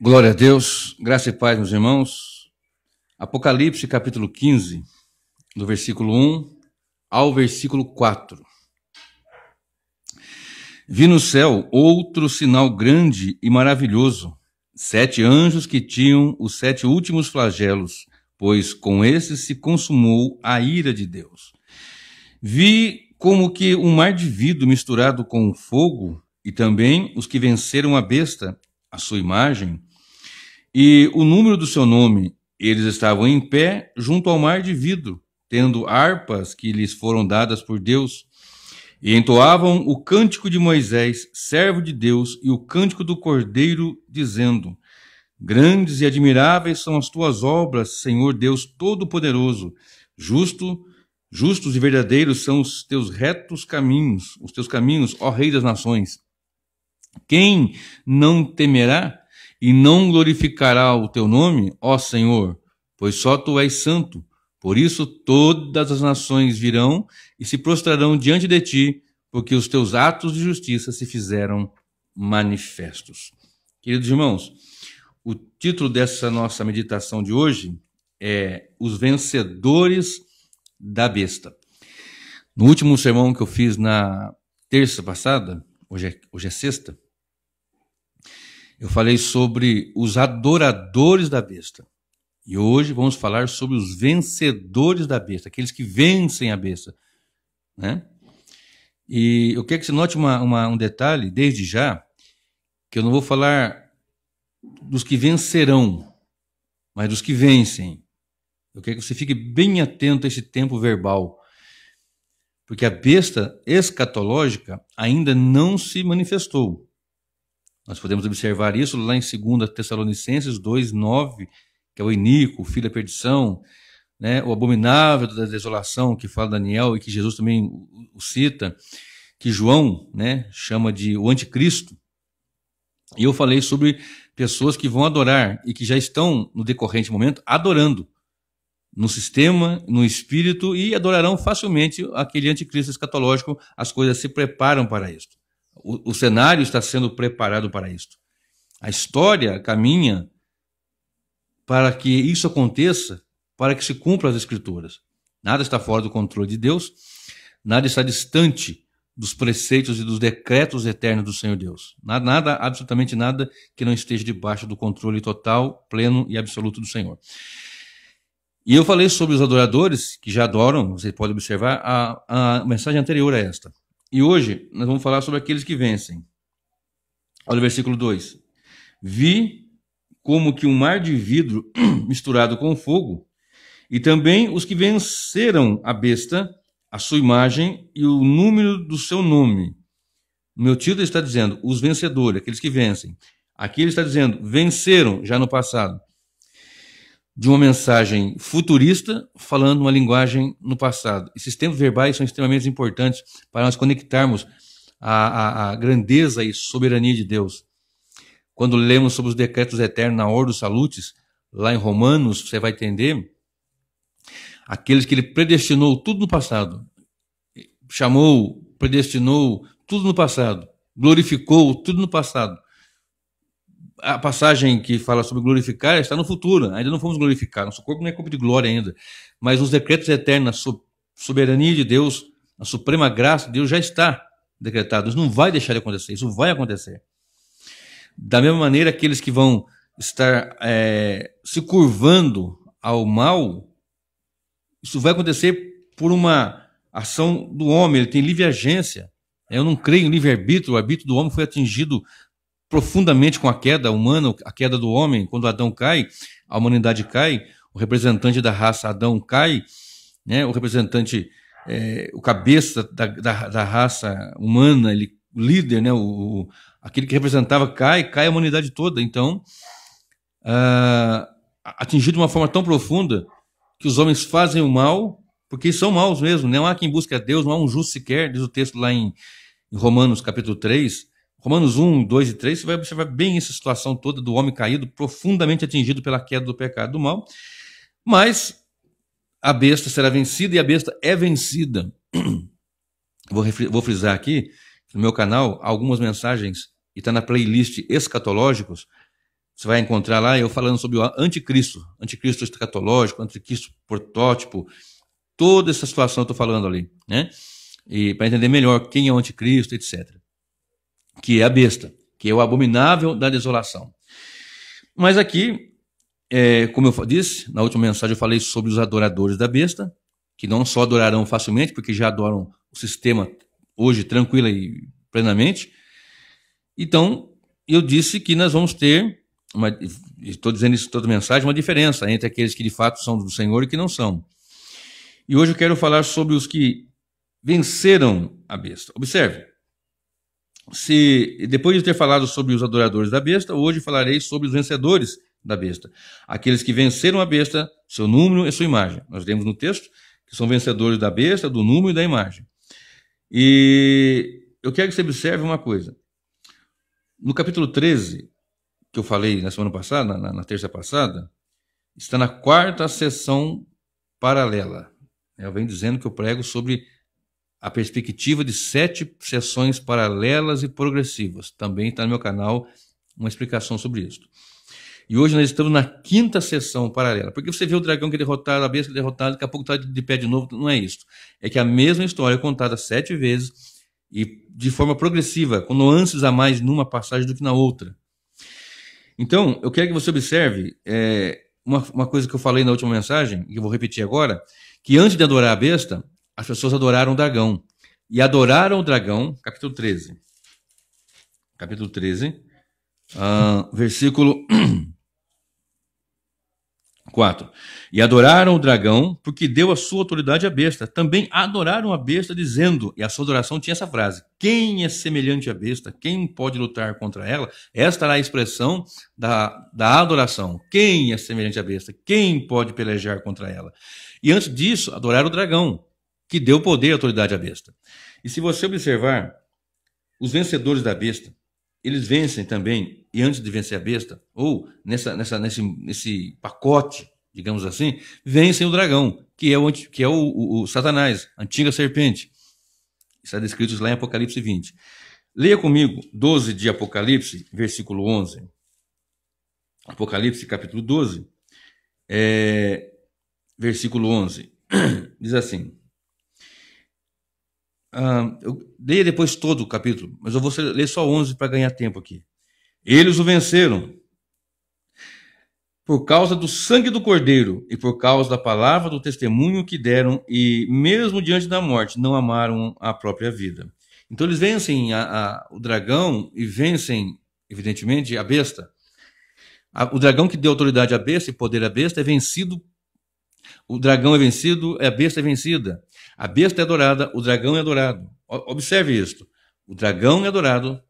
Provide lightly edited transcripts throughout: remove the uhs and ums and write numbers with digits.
Glória a Deus, graça e paz, meus irmãos. Apocalipse, capítulo 15, do versículo 1 ao versículo 4. Vi no céu outro sinal grande e maravilhoso, 7 anjos que tinham os 7 últimos flagelos, pois com esses se consumou a ira de Deus. Vi como que um mar de vidro misturado com fogo, e também os que venceram a besta, a sua imagem, e o número do seu nome. Eles estavam em pé junto ao mar de vidro, tendo harpas que lhes foram dadas por Deus, e entoavam o cântico de Moisés, servo de Deus, e o cântico do Cordeiro, dizendo: Grandes e admiráveis são as tuas obras, Senhor Deus Todo-Poderoso. Justos e verdadeiros são os teus retos caminhos, os teus caminhos, ó Rei das Nações. Quem não temerá e não glorificará o teu nome, ó Senhor? Pois só tu és santo. Por isso todas as nações virão e se prostrarão diante de ti, porque os teus atos de justiça se fizeram manifestos. Queridos irmãos, o título dessa nossa meditação de hoje é Os Vencedores da Besta. No último sermão que eu fiz na terça passada, hoje é sexta, eu falei sobre os adoradores da besta. E hoje vamos falar sobre os vencedores da besta, aqueles que vencem a besta, né? E eu quero que você note um detalhe, desde já, que eu não vou falar dos que vencerão, mas dos que vencem. Eu quero que você fique bem atento a esse tempo verbal, porque a besta escatológica ainda não se manifestou. Nós podemos observar isso lá em 2 Tessalonicenses 2:9, que é o iníquo, o filho da perdição, né? O abominável da desolação, que fala Daniel e que Jesus também o cita, que João, né, chama de o anticristo. E eu falei sobre pessoas que vão adorar e que já estão, no decorrente momento, adorando no sistema, no espírito, e adorarão facilmente aquele anticristo escatológico. As coisas se preparam para isso. O cenário está sendo preparado para isto. A história caminha para que isso aconteça, para que se cumpram as Escrituras. Nada está fora do controle de Deus, nada está distante dos preceitos e dos decretos eternos do Senhor Deus. Nada, absolutamente nada, que não esteja debaixo do controle total, pleno e absoluto do Senhor. E eu falei sobre os adoradores que já adoram, você pode observar, a mensagem anterior a esta. E hoje nós vamos falar sobre aqueles que vencem. Olha o versículo 2. Vi como que um mar de vidro misturado com fogo, e também os que venceram a besta, a sua imagem e o número do seu nome. No meu título está dizendo os vencedores, aqueles que vencem. Aqui ele está dizendo venceram já no passado. De uma mensagem futurista, falando uma linguagem no passado. Esses tempos verbais são extremamente importantes para nós conectarmos a grandeza e soberania de Deus. Quando lemos sobre os decretos eternos na Ordo Salutis, lá em Romanos, você vai entender, aqueles que ele predestinou tudo no passado, chamou, predestinou tudo no passado, glorificou tudo no passado. A passagem que fala sobre glorificar está no futuro, ainda não fomos glorificar, nosso corpo não é corpo de glória ainda, mas os decretos eternos, a soberania de Deus, a suprema graça de Deus já está decretado, isso não vai deixar de acontecer, isso vai acontecer. Da mesma maneira, aqueles que vão estar se curvando ao mal, isso vai acontecer por uma ação do homem, ele tem livre agência. Eu não creio em livre-arbítrio, o arbítrio do homem foi atingido profundamente com a queda humana, a queda do homem. Quando Adão cai, a humanidade cai, o representante da raça Adão cai, né? O representante, o cabeça da raça humana, o líder, né? Aquele que representava cai a humanidade toda. Então, atingido de uma forma tão profunda que os homens fazem o mal, porque são maus mesmo, não há quem busque a Deus, não há um justo sequer, diz o texto lá em Romanos capítulo 3, Romanos 1, 2 e 3, você vai observar bem essa situação toda do homem caído, profundamente atingido pela queda do pecado do mal, mas a besta será vencida e a besta é vencida. Vou frisar aqui, no meu canal, algumas mensagens, e está na playlist Escatológicos, você vai encontrar lá eu falando sobre o anticristo escatológico, anticristo protótipo, toda essa situação eu estou falando ali, né? E para entender melhor quem é o anticristo, etc. Que é a besta, que é o abominável da desolação. Mas aqui, como eu disse, na última mensagem eu falei sobre os adoradores da besta, que não só adorarão facilmente, porque já adoram o sistema hoje tranquila e plenamente. Então, eu disse que nós vamos ter, estou dizendo isso em toda mensagem, uma diferença entre aqueles que de fato são do Senhor e que não são. E hoje eu quero falar sobre os que venceram a besta. Observe, depois de ter falado sobre os adoradores da besta, hoje falarei sobre os vencedores da besta. Aqueles que venceram a besta, seu número e sua imagem. Nós lemos no texto que são vencedores da besta, do número e da imagem. E eu quero que você observe uma coisa. No capítulo 13, que eu falei na semana passada, na terça passada, está na 4ª sessão paralela. Eu venho dizendo que eu prego sobre a perspectiva de 7 sessões paralelas e progressivas. Também está no meu canal uma explicação sobre isso. E hoje nós estamos na 5ª sessão paralela. Porque você vê o dragão que é derrotado, a besta que é derrotada, daqui a pouco está de pé de novo. Não é isso. É que a mesma história é contada 7 vezes e de forma progressiva, com nuances a mais numa passagem do que na outra. Então, eu quero que você observe uma coisa que eu falei na última mensagem, e eu vou repetir agora, que antes de adorar a besta, as pessoas adoraram o dragão. E adoraram o dragão, capítulo 13. Capítulo 13, versículo 4. E adoraram o dragão, porque deu a sua autoridade à besta. Também adoraram a besta, dizendo, e a sua adoração tinha essa frase: quem é semelhante à besta? Quem pode lutar contra ela? Esta era a expressão da adoração. Quem é semelhante à besta? Quem pode pelejar contra ela? E antes disso, adoraram o dragão, que deu poder e autoridade à besta. E se você observar, os vencedores da besta, eles vencem também, e antes de vencer a besta, ou nesse pacote, digamos assim, vencem o dragão, que é o Satanás, a antiga serpente. Está descrito lá em Apocalipse 20. Leia comigo 12 de Apocalipse, versículo 11. Apocalipse, capítulo 12, versículo 11. Diz assim... eu leia depois todo o capítulo, mas eu vou ler só 11 para ganhar tempo aqui. Eles o venceram por causa do sangue do Cordeiro e por causa da palavra do testemunho que deram, e mesmo diante da morte não amaram a própria vida. Então eles vencem o dragão e vencem, evidentemente, a besta. O dragão que deu autoridade à besta e poder à besta é vencido. O dragão é vencido, a besta é vencida. A besta é adorada, o dragão é adorado. Observe isso. O dragão é adorado.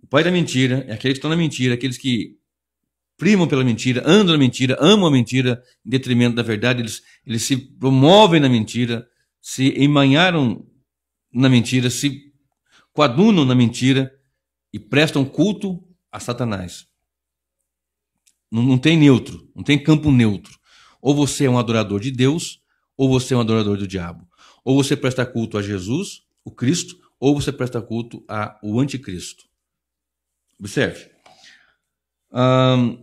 O pai da mentira é aqueles que estão na mentira, aqueles que primam pela mentira, andam na mentira, amam a mentira, em detrimento da verdade. Eles se promovem na mentira, se emanharam na mentira, se coadunam na mentira e prestam culto a Satanás. Não tem neutro, não tem campo neutro. Ou você é um adorador de Deus, ou você é um adorador do diabo. Ou você presta culto a Jesus, o Cristo, ou você presta culto ao anticristo. Observe.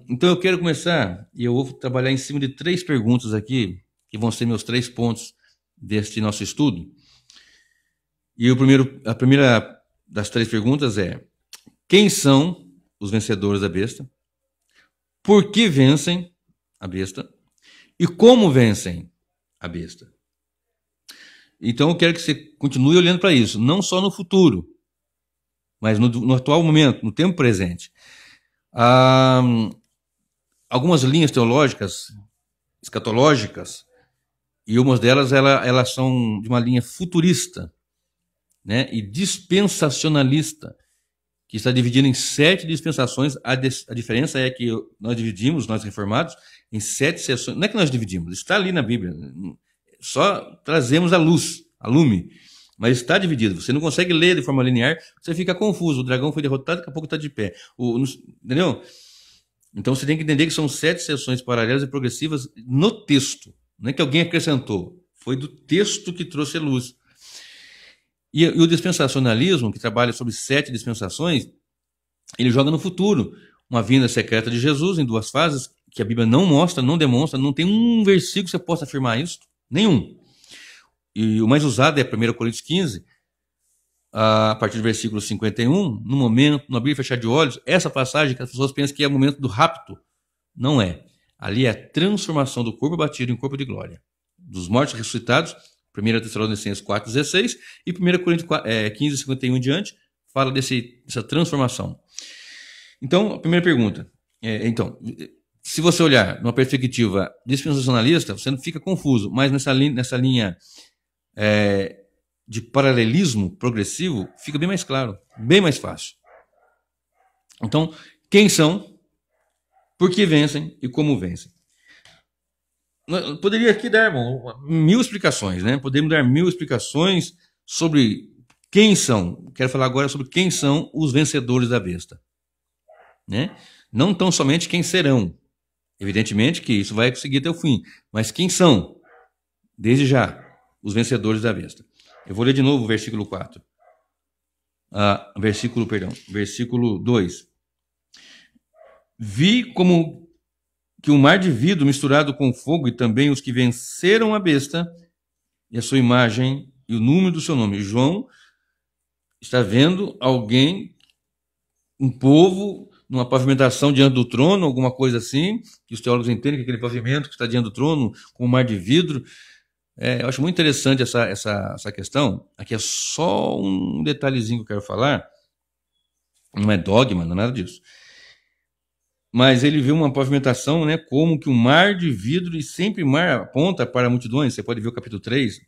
Então eu quero começar, e eu vou trabalhar em cima de 3 perguntas aqui, que vão ser meus 3 pontos deste nosso estudo. E a primeira das 3 perguntas é: quem são os vencedores da besta? Por que vencem a besta? E como vencem a besta? Então eu quero que você continue olhando para isso, não só no futuro, mas no atual momento, no tempo presente. Algumas linhas teológicas, escatológicas, e umas delas elas são de uma linha futurista, né, e dispensacionalista, que está dividido em 7 dispensações. A diferença é que nós dividimos, nós reformados, em 7 sessões. Não é que nós dividimos, está ali na Bíblia. Só trazemos a luz, a lume. Mas está dividido. Você não consegue ler de forma linear, você fica confuso. O dragão foi derrotado, daqui a pouco está de pé. Entendeu? Então você tem que entender que são 7 sessões paralelas e progressivas no texto. Não é que alguém acrescentou. Foi do texto que trouxe a luz. E o dispensacionalismo, que trabalha sobre 7 dispensações, ele joga no futuro. uma vinda secreta de Jesus em duas fases, que a Bíblia não mostra, não demonstra, não tem um versículo que você possa afirmar isso, nenhum. E o mais usado é 1 Coríntios 15, a partir do versículo 51, no momento, no abrir e fechar de olhos, essa passagem que as pessoas pensam que é o momento do rapto, não é. Ali é a transformação do corpo batido em corpo de glória. Dos mortos ressuscitados, 1 Tessalonicenses 4,16 e 1 Coríntios 15, 51 em diante, fala dessa transformação. Então, a primeira pergunta. Se você olhar numa perspectiva dispensacionalista, você não fica confuso, mas nessa linha de paralelismo progressivo, fica bem mais claro, bem mais fácil. Então, quem são, por que vencem e como vencem? Poderia aqui dar 1000 explicações, né? Podemos dar 1000 explicações sobre quem são. Quero falar agora sobre quem são os vencedores da besta, né? Não tão somente quem serão. Evidentemente que isso vai conseguir até o fim. Mas quem são, desde já, os vencedores da besta? Eu vou ler de novo o versículo 4. Versículo 2. Vi como que um mar de vidro misturado com fogo e também os que venceram a besta e a sua imagem e o número do seu nome. João está vendo alguém, um povo, numa pavimentação diante do trono, alguma coisa assim, que os teólogos entendem que aquele pavimento que está diante do trono, com um mar de vidro. Eu acho muito interessante essa questão. Aqui é só um detalhezinho que eu quero falar. Não é dogma, não é nada disso. Mas ele viu uma pavimentação, né, como que um mar de vidro, e sempre mar aponta para multidões. Você pode ver o capítulo 13,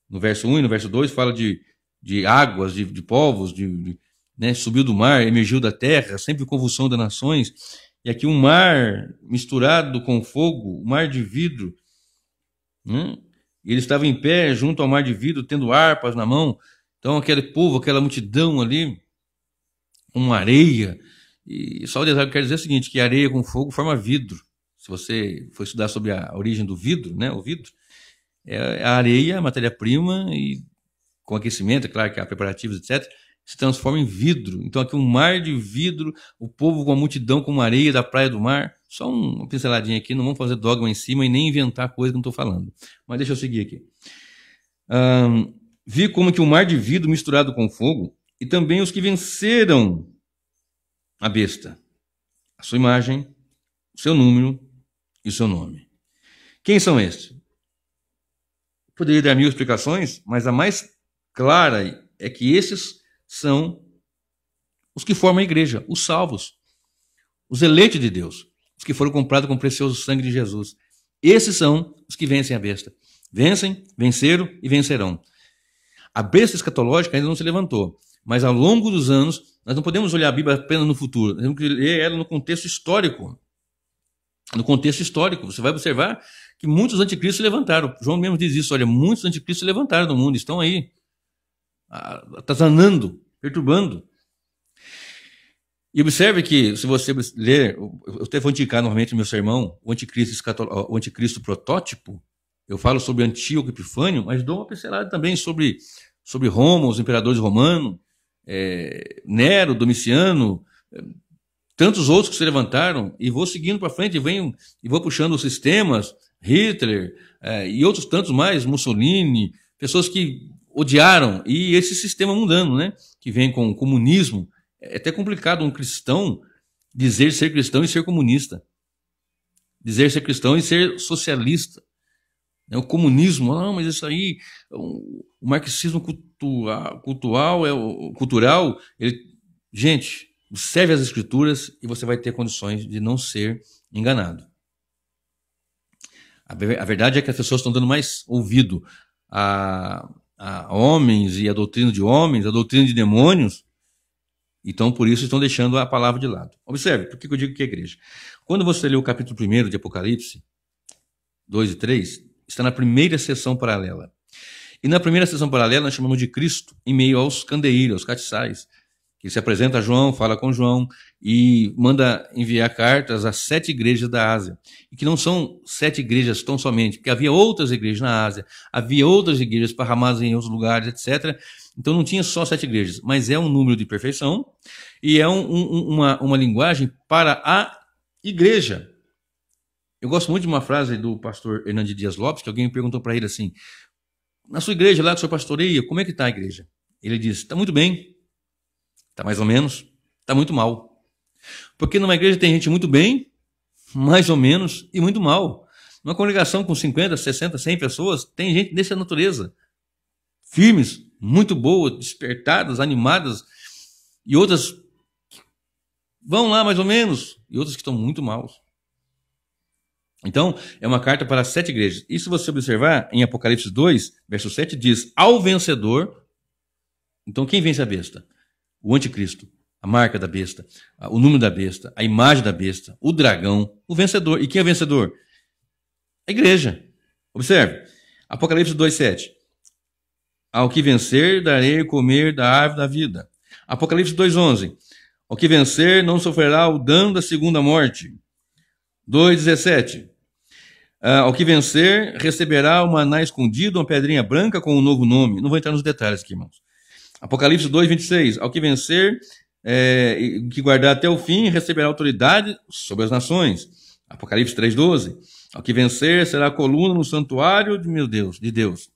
no verso 1 e no verso 2, fala de águas, de povos, né, subiu do mar, emergiu da terra, sempre convulsão das nações. E aqui um mar misturado com fogo, um mar de vidro, né? Ele estava em pé junto ao mar de vidro, tendo harpas na mão. Então aquele povo, aquela multidão ali, uma areia. E só o detalhe que eu quero dizer é o seguinte, que areia com fogo forma vidro. Se você for estudar sobre a origem do vidro, né, o vidro, é a areia, a matéria-prima, e com aquecimento, é claro que há preparativos, etc., se transforma em vidro. Então aqui um mar de vidro, o povo com a multidão, com uma areia da praia do mar. Só uma pinceladinha aqui, não vamos fazer dogma em cima e nem inventar coisa que não estou falando. Mas deixa eu seguir aqui. Vi como que um mar de vidro misturado com fogo, e também os que venceram a besta, a sua imagem, o seu número e o seu nome. Quem são estes? Poderia dar 1000 explicações, mas a mais clara é que esses são os que formam a igreja, os salvos, os eleitos de Deus, os que foram comprados com o precioso sangue de Jesus. Esses são os que vencem a besta. Vencem, venceram e vencerão. A besta escatológica ainda não se levantou, mas ao longo dos anos, nós não podemos olhar a Bíblia apenas no futuro, nós temos que ler ela no contexto histórico. No contexto histórico, você vai observar que muitos anticristos se levantaram. João mesmo diz isso, olha, muitos anticristos se levantaram no mundo, estão aí, atazanando, perturbando. E observe que, se você ler, eu até vou indicar normalmente no meu sermão, o anticristo protótipo, eu falo sobre Antíoco Epifânio, mas dou uma pincelada também sobre Roma, os imperadores romanos, Nero, Domiciano, tantos outros que se levantaram, e vou seguindo para frente, e vou puxando os sistemas, Hitler, e outros tantos mais, Mussolini, pessoas que odiaram, e esse sistema mundano, né, que vem com o comunismo. É até complicado um cristão dizer ser cristão e ser comunista. Dizer ser cristão e ser socialista. O comunismo, não, mas isso aí, o marxismo cultural, gente, observe as escrituras e você vai ter condições de não ser enganado. A verdade é que as pessoas estão dando mais ouvido a homens e a doutrina de homens, a doutrina de demônios. Então, por isso, estão deixando a palavra de lado. Observe, por que eu digo que é igreja? Quando você lê o capítulo 1 de Apocalipse, 2 e 3, está na primeira sessão paralela. E na primeira sessão paralela, nós chamamos de Cristo em meio aos candeeiros, aos castiçais, que se apresenta a João, fala com João e manda enviar cartas às 7 igrejas da Ásia. E que não são 7 igrejas tão somente, porque havia outras igrejas na Ásia, havia outras igrejas esparramadas em outros lugares, etc. Então não tinha só 7 igrejas, mas é um número de perfeição e é uma linguagem para a igreja. Eu gosto muito de uma frase do pastor Hernandes Dias Lopes, que alguém me perguntou para ele assim, na sua igreja lá que o senhor pastoreia, como é que está a igreja? Ele disse, está muito bem, está mais ou menos, está muito mal. Porque numa igreja tem gente muito bem, mais ou menos, e muito mal. Numa congregação com 50, 60, 100 pessoas, tem gente dessa natureza. Firmes, muito boas, despertadas, animadas, e outras vão lá mais ou menos, e outras que estão muito maus. Então, é uma carta para 7 igrejas. E se você observar, em Apocalipse 2, verso 7, diz, ao vencedor. Então, quem vence a besta? O anticristo, a marca da besta, o número da besta, a imagem da besta, o dragão, o vencedor. E quem é o vencedor? A igreja. Observe, Apocalipse 2, 7. Ao que vencer, darei comer da árvore da vida. Apocalipse 2, 11. Ao que vencer, não sofrerá o dano da segunda morte. 2,17. Ao que vencer, receberá um maná escondido, uma pedrinha branca com um novo nome. Não vou entrar nos detalhes aqui, irmãos. Apocalipse 2,26. Ao que vencer, que guardar até o fim, receberá autoridade sobre as nações. Apocalipse 3,12. Ao que vencer, será a coluna no santuário de Deus.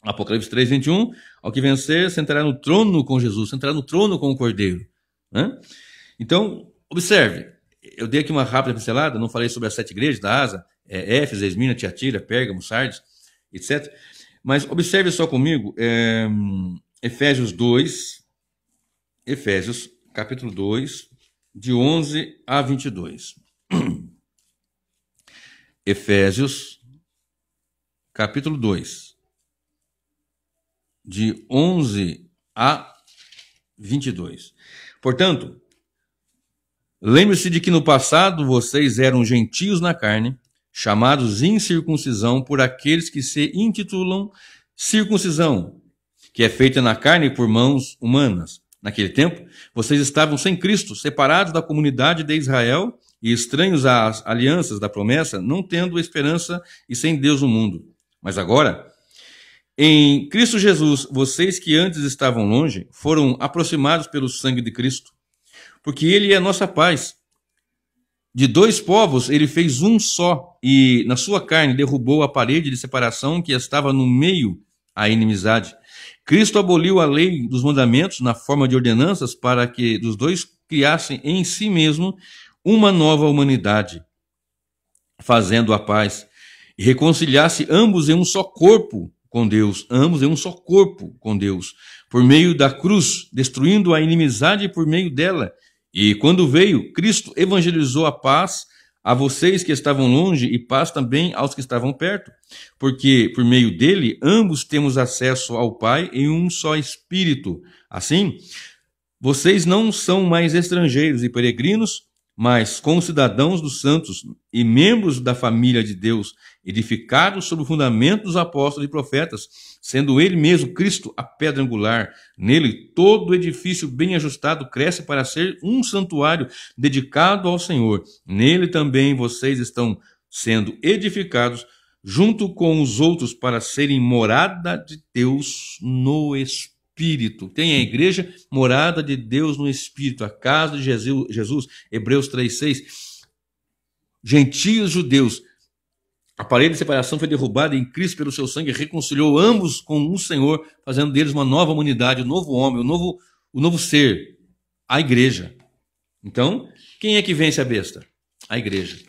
Apocalipse 3,21. Ao que vencer, sentará no trono com Jesus, sentará no trono com o Cordeiro. Então, observe. Eu dei aqui uma rápida pincelada, não falei sobre as 7 igrejas da Ásia, Éfeso, Esmirna, Tiatira, Pérgamo, Sardes, etc. Mas observe só comigo, Efésios capítulo 2, de 11 a 22. Efésios, capítulo 2, de 11 a 22. Portanto, lembre-se de que no passado vocês eram gentios na carne, chamados incircuncisão por aqueles que se intitulam circuncisão, que é feita na carne por mãos humanas. Naquele tempo, vocês estavam sem Cristo, separados da comunidade de Israel e estranhos às alianças da promessa, não tendo esperança e sem Deus no mundo. Mas agora, em Cristo Jesus, vocês que antes estavam longe, foram aproximados pelo sangue de Cristo, porque Ele é a nossa paz. De 2 povos ele fez um só, e na sua carne derrubou a parede de separação que estava no meio à inimizade. Cristo aboliu a lei dos mandamentos na forma de ordenanças para que dos dois criassem em si mesmo uma nova humanidade, fazendo a paz, e reconciliasse ambos em um só corpo com Deus, por meio da cruz, destruindo a inimizade por meio dela. E quando veio, Cristo evangelizou a paz a vocês que estavam longe e paz também aos que estavam perto, porque por meio dele ambos temos acesso ao Pai em um só Espírito. Assim, vocês não são mais estrangeiros e peregrinos, mas concidadãos dos santos e membros da família de Deus, edificados sobre o fundamento dos apóstolos e profetas, sendo ele mesmo Cristo a pedra angular. Nele todo o edifício bem ajustado cresce para ser um santuário dedicado ao Senhor. Nele também vocês estão sendo edificados junto com os outros para serem morada de Deus no Espírito. Tem a igreja, morada de Deus no Espírito, a casa de Jesus, Hebreus 3,6. Gentios judeus, a parede de separação foi derrubada em Cristo pelo seu sangue, reconciliou ambos com o Senhor, fazendo deles uma nova humanidade, um novo homem, um novo ser, a igreja. Então, quem é que vence a besta? A igreja.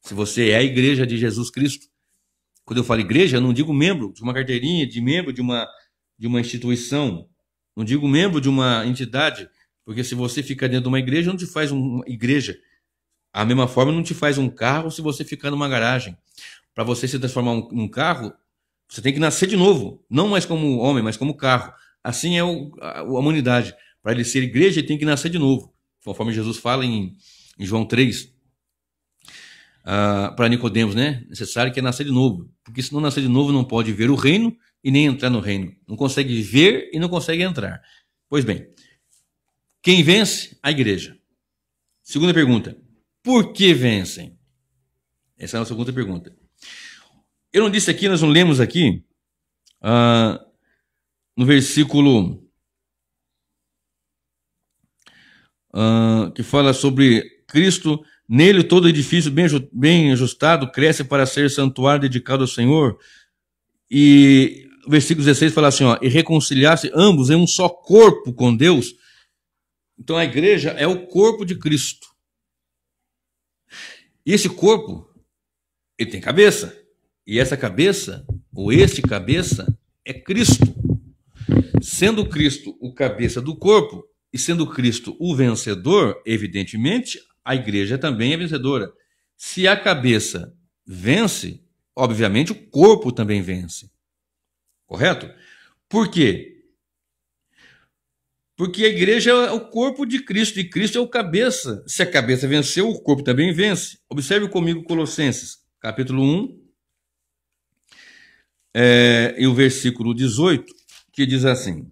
Se você é a igreja de Jesus Cristo, quando eu falo igreja, eu não digo membro de uma carteirinha, de membro de uma instituição, não digo membro de uma entidade, porque se você ficar dentro de uma igreja, não te faz uma igreja. A mesma forma não te faz um carro se você ficar numa garagem. Para você se transformar um carro, você tem que nascer de novo. Não mais como homem, mas como carro. Assim é a humanidade. Para ele ser igreja, ele tem que nascer de novo. Conforme Jesus fala em João 3, para Nicodemos, né? Necessário que é nascer de novo. Porque se não nascer de novo, não pode ver o reino e nem entrar no reino. Não consegue ver e não consegue entrar. Pois bem, Quem vence? A igreja. Segunda pergunta. Por que vencem? Essa é a nossa segunda pergunta. Eu não disse aqui, nós não lemos aqui, no versículo que fala sobre Cristo, nele todo edifício bem ajustado cresce para ser santuário dedicado ao Senhor. E o versículo 16 fala assim, e reconciliar-se ambos em um só corpo com Deus. Então a igreja é o corpo de Cristo. E esse corpo, ele tem cabeça. E essa cabeça, ou este cabeça, é Cristo. Sendo Cristo o cabeça do corpo, e sendo Cristo o vencedor, evidentemente, a igreja também é vencedora. Se a cabeça vence, obviamente o corpo também vence. Correto? Por quê? Porque a igreja é o corpo de Cristo, e Cristo é o cabeça. Se a cabeça venceu, o corpo também vence. Observe comigo Colossenses, capítulo 1, e o versículo 18, que diz assim,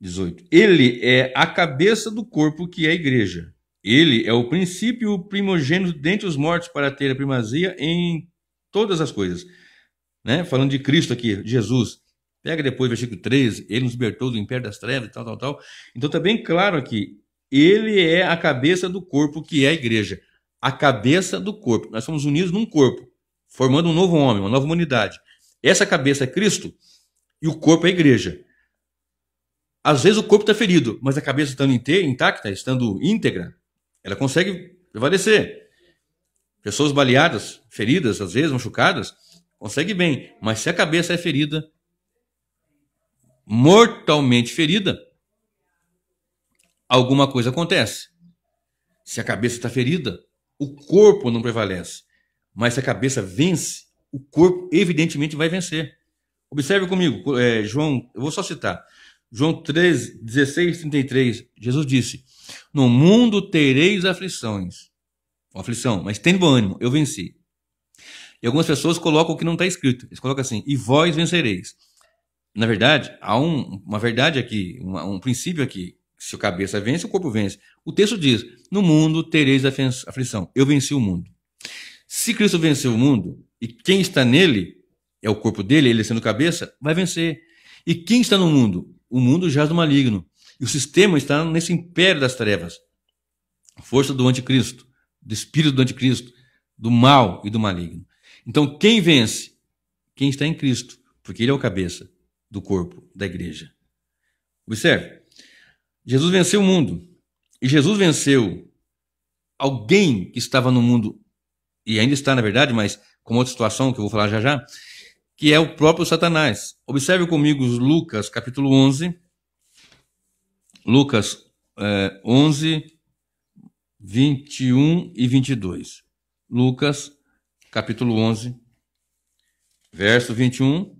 18. Ele é a cabeça do corpo, que é a igreja. Ele é o princípio, o primogênito dentre os mortos, para ter a primazia em todas as coisas. Né? Falando de Cristo aqui, Jesus. Pega depois o versículo 13, ele nos libertou do império das trevas, tal. Então está bem claro aqui, ele é a cabeça do corpo, que é a igreja. A cabeça do corpo. Nós somos unidos num corpo, formando um novo homem, uma nova humanidade. Essa cabeça é Cristo e o corpo é a igreja. Às vezes o corpo está ferido, mas a cabeça estando intacta, estando íntegra, ela consegue prevalecer. Pessoas baleadas, feridas, às vezes machucadas, consegue bem. Mas se a cabeça é ferida, mortalmente ferida, alguma coisa acontece. Se a cabeça está ferida, o corpo não prevalece. Mas se a cabeça vence, o corpo evidentemente vai vencer. Observe comigo, João, eu vou só citar. João 13, 16, 33, Jesus disse, no mundo tereis aflições. Aflição, mas tem bom ânimo, eu venci. E algumas pessoas colocam o que não está escrito. Eles colocam assim, e vós vencereis. Na verdade, há uma verdade aqui, um princípio aqui. Se a cabeça vence, o corpo vence. O texto diz, no mundo tereis aflição. Eu venci o mundo. Se Cristo venceu o mundo, e quem está nele, é o corpo dele, ele sendo cabeça, vai vencer. E quem está no mundo? O mundo jaz do maligno. E o sistema está nesse império das trevas. Força do anticristo, do espírito do anticristo, do mal e do maligno. Então, quem vence? Quem está em Cristo, porque ele é o cabeça do corpo da igreja. Observe, Jesus venceu o mundo. E Jesus venceu alguém que estava no mundo, e ainda está, na verdade, mas com outra situação que eu vou falar já já, que é o próprio Satanás. Observe comigo Lucas, capítulo 11. Lucas 11, 21 e 22. Lucas, capítulo 11, verso 21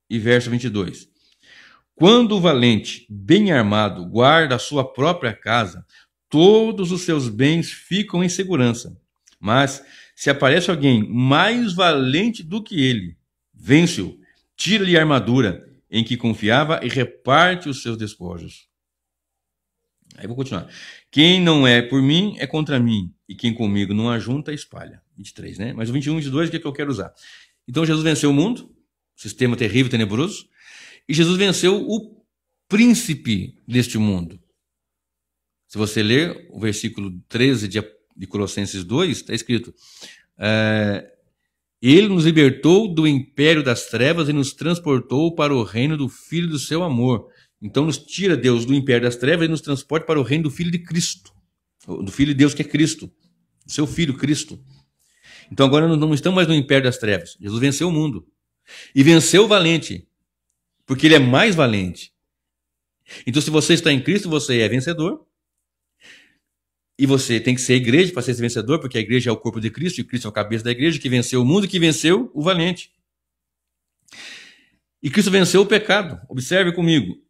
e verso 22. Quando o valente, bem armado, guarda a sua própria casa, todos os seus bens ficam em segurança. Mas se aparece alguém mais valente do que ele, vence-o, tira-lhe a armadura em que confiava e reparte os seus despojos. Aí vou continuar. Quem não é por mim é contra mim, e quem comigo não ajunta, espalha. 23, né? Mas o 21 e 22 é que eu quero usar. Então Jesus venceu o mundo, sistema terrível, tenebroso, e Jesus venceu o príncipe deste mundo. Se você ler o versículo 13 de Colossenses 2, está escrito, ele nos libertou do império das trevas e nos transportou para o reino do Filho do seu amor. Então nos tira Deus do império das trevas e nos transporta para o reino do Filho de Cristo, do Filho de Deus que é Cristo, do seu Filho Cristo. Então agora não estamos mais no império das trevas. Jesus venceu o mundo. E venceu o valente, porque ele é mais valente. Então se você está em Cristo, você é vencedor. E você tem que ser a igreja para ser esse vencedor, porque a igreja é o corpo de Cristo, e Cristo é a cabeça da igreja, que venceu o mundo e que venceu o valente. E Cristo venceu o pecado. Observe comigo.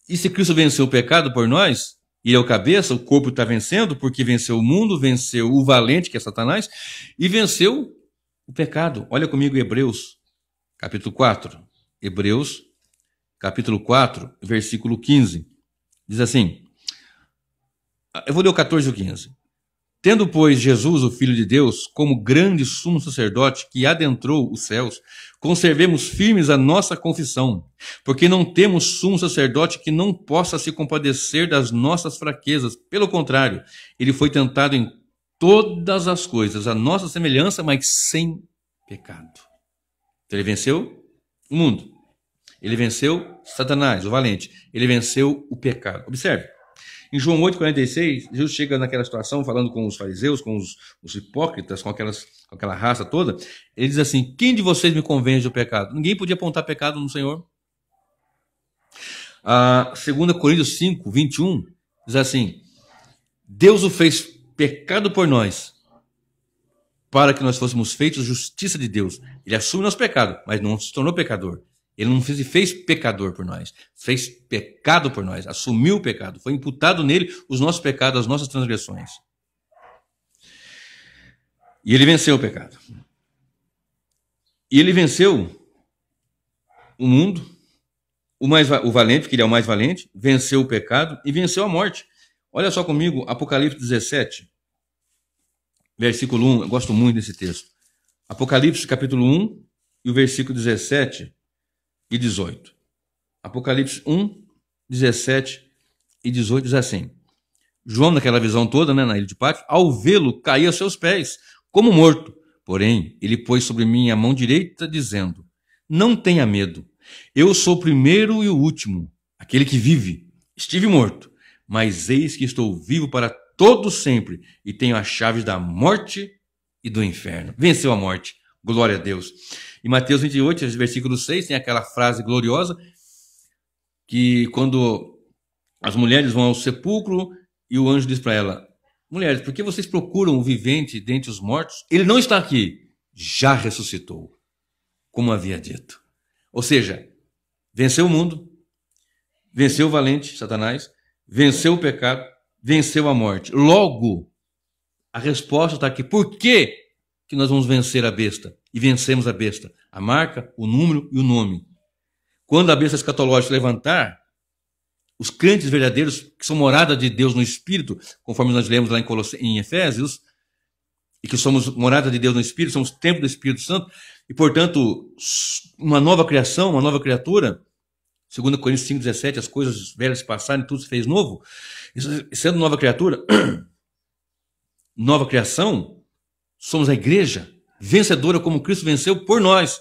E se Cristo venceu o pecado por nós, e é o cabeça, o corpo está vencendo, porque venceu o mundo, venceu o valente, que é Satanás, e venceu o pecado. Olha comigo Hebreus, capítulo 4. Hebreus, capítulo 4, versículo 15. Diz assim, eu vou ler o 14 e o 15. Tendo, pois, Jesus, o Filho de Deus, como grande sumo sacerdote que adentrou os céus, conservemos firmes a nossa confissão, porque não temos sumo sacerdote que não possa se compadecer das nossas fraquezas. Pelo contrário, ele foi tentado em todas as coisas, a nossa semelhança, mas sem pecado. Então ele venceu o mundo. Ele venceu Satanás, o valente. Ele venceu o pecado. Observe. Em João 8,46, Jesus chega naquela situação, falando com os fariseus, com os hipócritas, com aquela raça toda. Ele diz assim, quem de vocês me convence do pecado? Ninguém podia apontar pecado no Senhor. 2 Coríntios 5, 21, diz assim, Deus o fez pecado por nós, para que nós fôssemos feitos justiça de Deus. Ele assume nosso pecado, mas não se tornou pecador. Ele não fez pecador por nós, fez pecado por nós, assumiu o pecado, foi imputado nele os nossos pecados, as nossas transgressões. E ele venceu o pecado. E ele venceu o mundo, o valente, porque ele é o mais valente, venceu o pecado e venceu a morte. Olha só comigo, Apocalipse 17, versículo 1, eu gosto muito desse texto. Apocalipse capítulo 1 e o versículo 17 e 18. Apocalipse 1, 17 e 18 diz assim, João, naquela visão toda, né, na ilha de Patmos, ao vê-lo, caía aos seus pés, como morto. Porém, ele pôs sobre mim a mão direita, dizendo, não tenha medo, eu sou o primeiro e o último, aquele que vive. Estive morto, mas eis que estou vivo para todo sempre, e tenho as chaves da morte e do inferno. Venceu a morte, glória a Deus. Em Mateus 28, versículo 6, tem aquela frase gloriosa, que quando as mulheres vão ao sepulcro, e o anjo diz para ela, mulheres, por que vocês procuram o vivente dentre os mortos? Ele não está aqui, já ressuscitou, como havia dito. Ou seja, venceu o mundo, venceu o valente, Satanás, venceu o pecado, venceu a morte. Logo, a resposta está aqui. Por que nós vamos vencer a besta? E vencemos a besta. A marca, o número e o nome. Quando a besta escatológica levantar, os crentes verdadeiros, que são morada de Deus no Espírito, conforme nós lemos lá em Efésios, e que somos morada de Deus no Espírito, somos templo do Espírito Santo, e portanto, uma nova criação, uma nova criatura, 2 Coríntios 5,17, as coisas velhas passaram e tudo se fez novo. Sendo nova criatura, nova criação, somos a igreja vencedora como Cristo venceu por nós.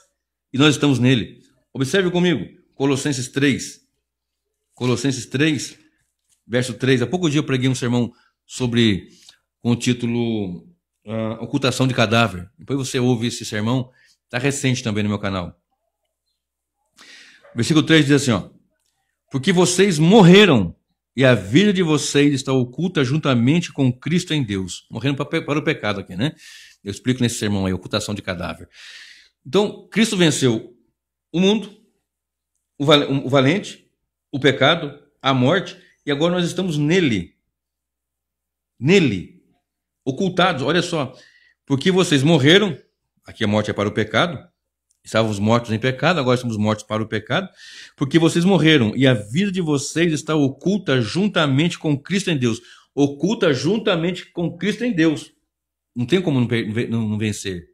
E nós estamos nele. Observe comigo, Colossenses 3. Colossenses 3, verso 3. Há pouco dia eu preguei um sermão com o título Ocultação de Cadáver. Depois você ouve esse sermão, está recente também no meu canal. Versículo 3 diz assim, ó, porque vocês morreram e a vida de vocês está oculta juntamente com Cristo em Deus. Morrendo para o pecado aqui, né? Eu explico nesse sermão aí, ocultação de cadáver. Então, Cristo venceu o mundo, o valente, o pecado, a morte, e agora nós estamos nele. Nele. Ocultados, olha só. Porque vocês morreram, aqui a morte é para o pecado, estávamos mortos em pecado, agora estamos mortos para o pecado, porque vocês morreram e a vida de vocês está oculta juntamente com Cristo em Deus. Oculta juntamente com Cristo em Deus. Não tem como não vencer.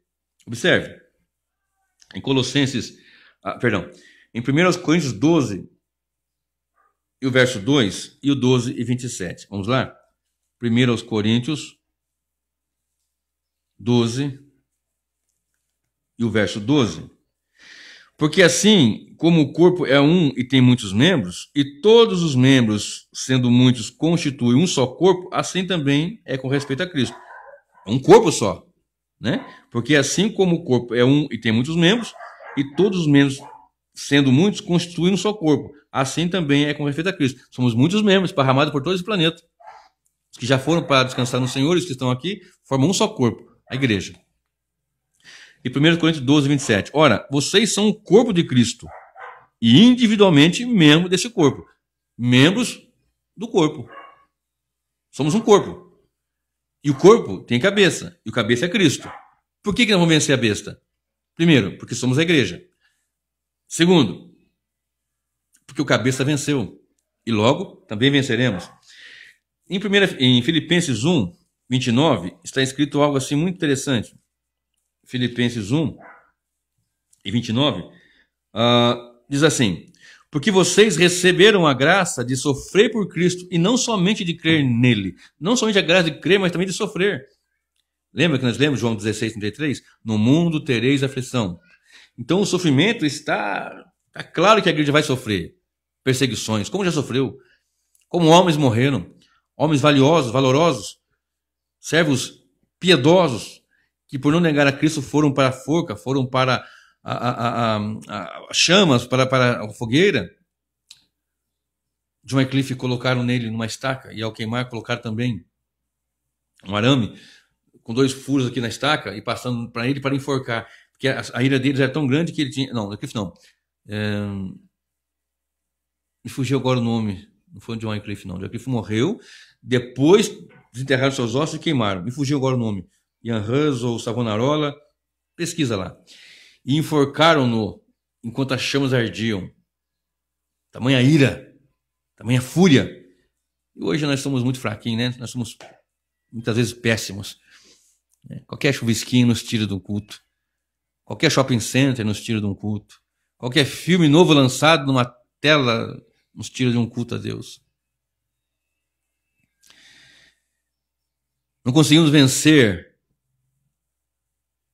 Observe. Em em 1 Coríntios 12, e o verso 2, e o 12 e 27. Vamos lá? 1 Coríntios 12, e o verso 12. Porque assim como o corpo é um e tem muitos membros, e todos os membros, sendo muitos, constituem um só corpo, assim também é com respeito a Cristo. É um corpo só, né? Porque assim como o corpo é um e tem muitos membros, e todos os membros, sendo muitos, constituem um só corpo. Assim também é com respeito a Cristo. Somos muitos membros, esparramados por todo esse planeta. Os que já foram para descansar no Senhor, os que estão aqui, formam um só corpo, a igreja. E 1 Coríntios 12, 27. Ora, vocês são o corpo de Cristo e individualmente membros desse corpo. Membros do corpo. Somos um corpo. E o corpo tem cabeça. E o cabeça é Cristo. Por que nós vamos vencer a besta? Primeiro, porque somos a igreja. Segundo, porque o cabeça venceu. e logo também venceremos. Em Filipenses 1, 29, está escrito algo assim muito interessante. Filipenses 1 e 29, diz assim: porque vocês receberam a graça de sofrer por Cristo e não somente de crer nele. Não somente a graça de crer, mas também de sofrer. Lembra que nós lemos João 16, 33? No mundo tereis aflição. Então o sofrimento está claro que a igreja vai sofrer perseguições, como já sofreu, como homens morreram, homens valiosos, valorosos, servos piedosos, que por não negar a Cristo foram para a forca, foram para a chamas, para a fogueira. John Wycliffe colocaram nele numa estaca, e ao queimar colocaram também um arame com 2 furos aqui na estaca e passando para ele para enforcar, porque a ira deles era tão grande que ele tinha... Não, Wycliffe não. Me fugiu agora o nome. Não foi o John Wycliffe, não. John Wycliffe morreu, depois desenterraram seus ossos e queimaram. Me fugiu agora o nome. Ian Hus ou Savonarola, pesquisa lá. E enforcaram-no enquanto as chamas ardiam. Tamanha ira, tamanha fúria. E hoje nós somos muito fraquinhos, né? Nós somos muitas vezes péssimos. Qualquer chuvisquinho nos tira do culto. Qualquer shopping center nos tira de um culto. Qualquer filme novo lançado numa tela nos tira de um culto a Deus. Não conseguimos vencer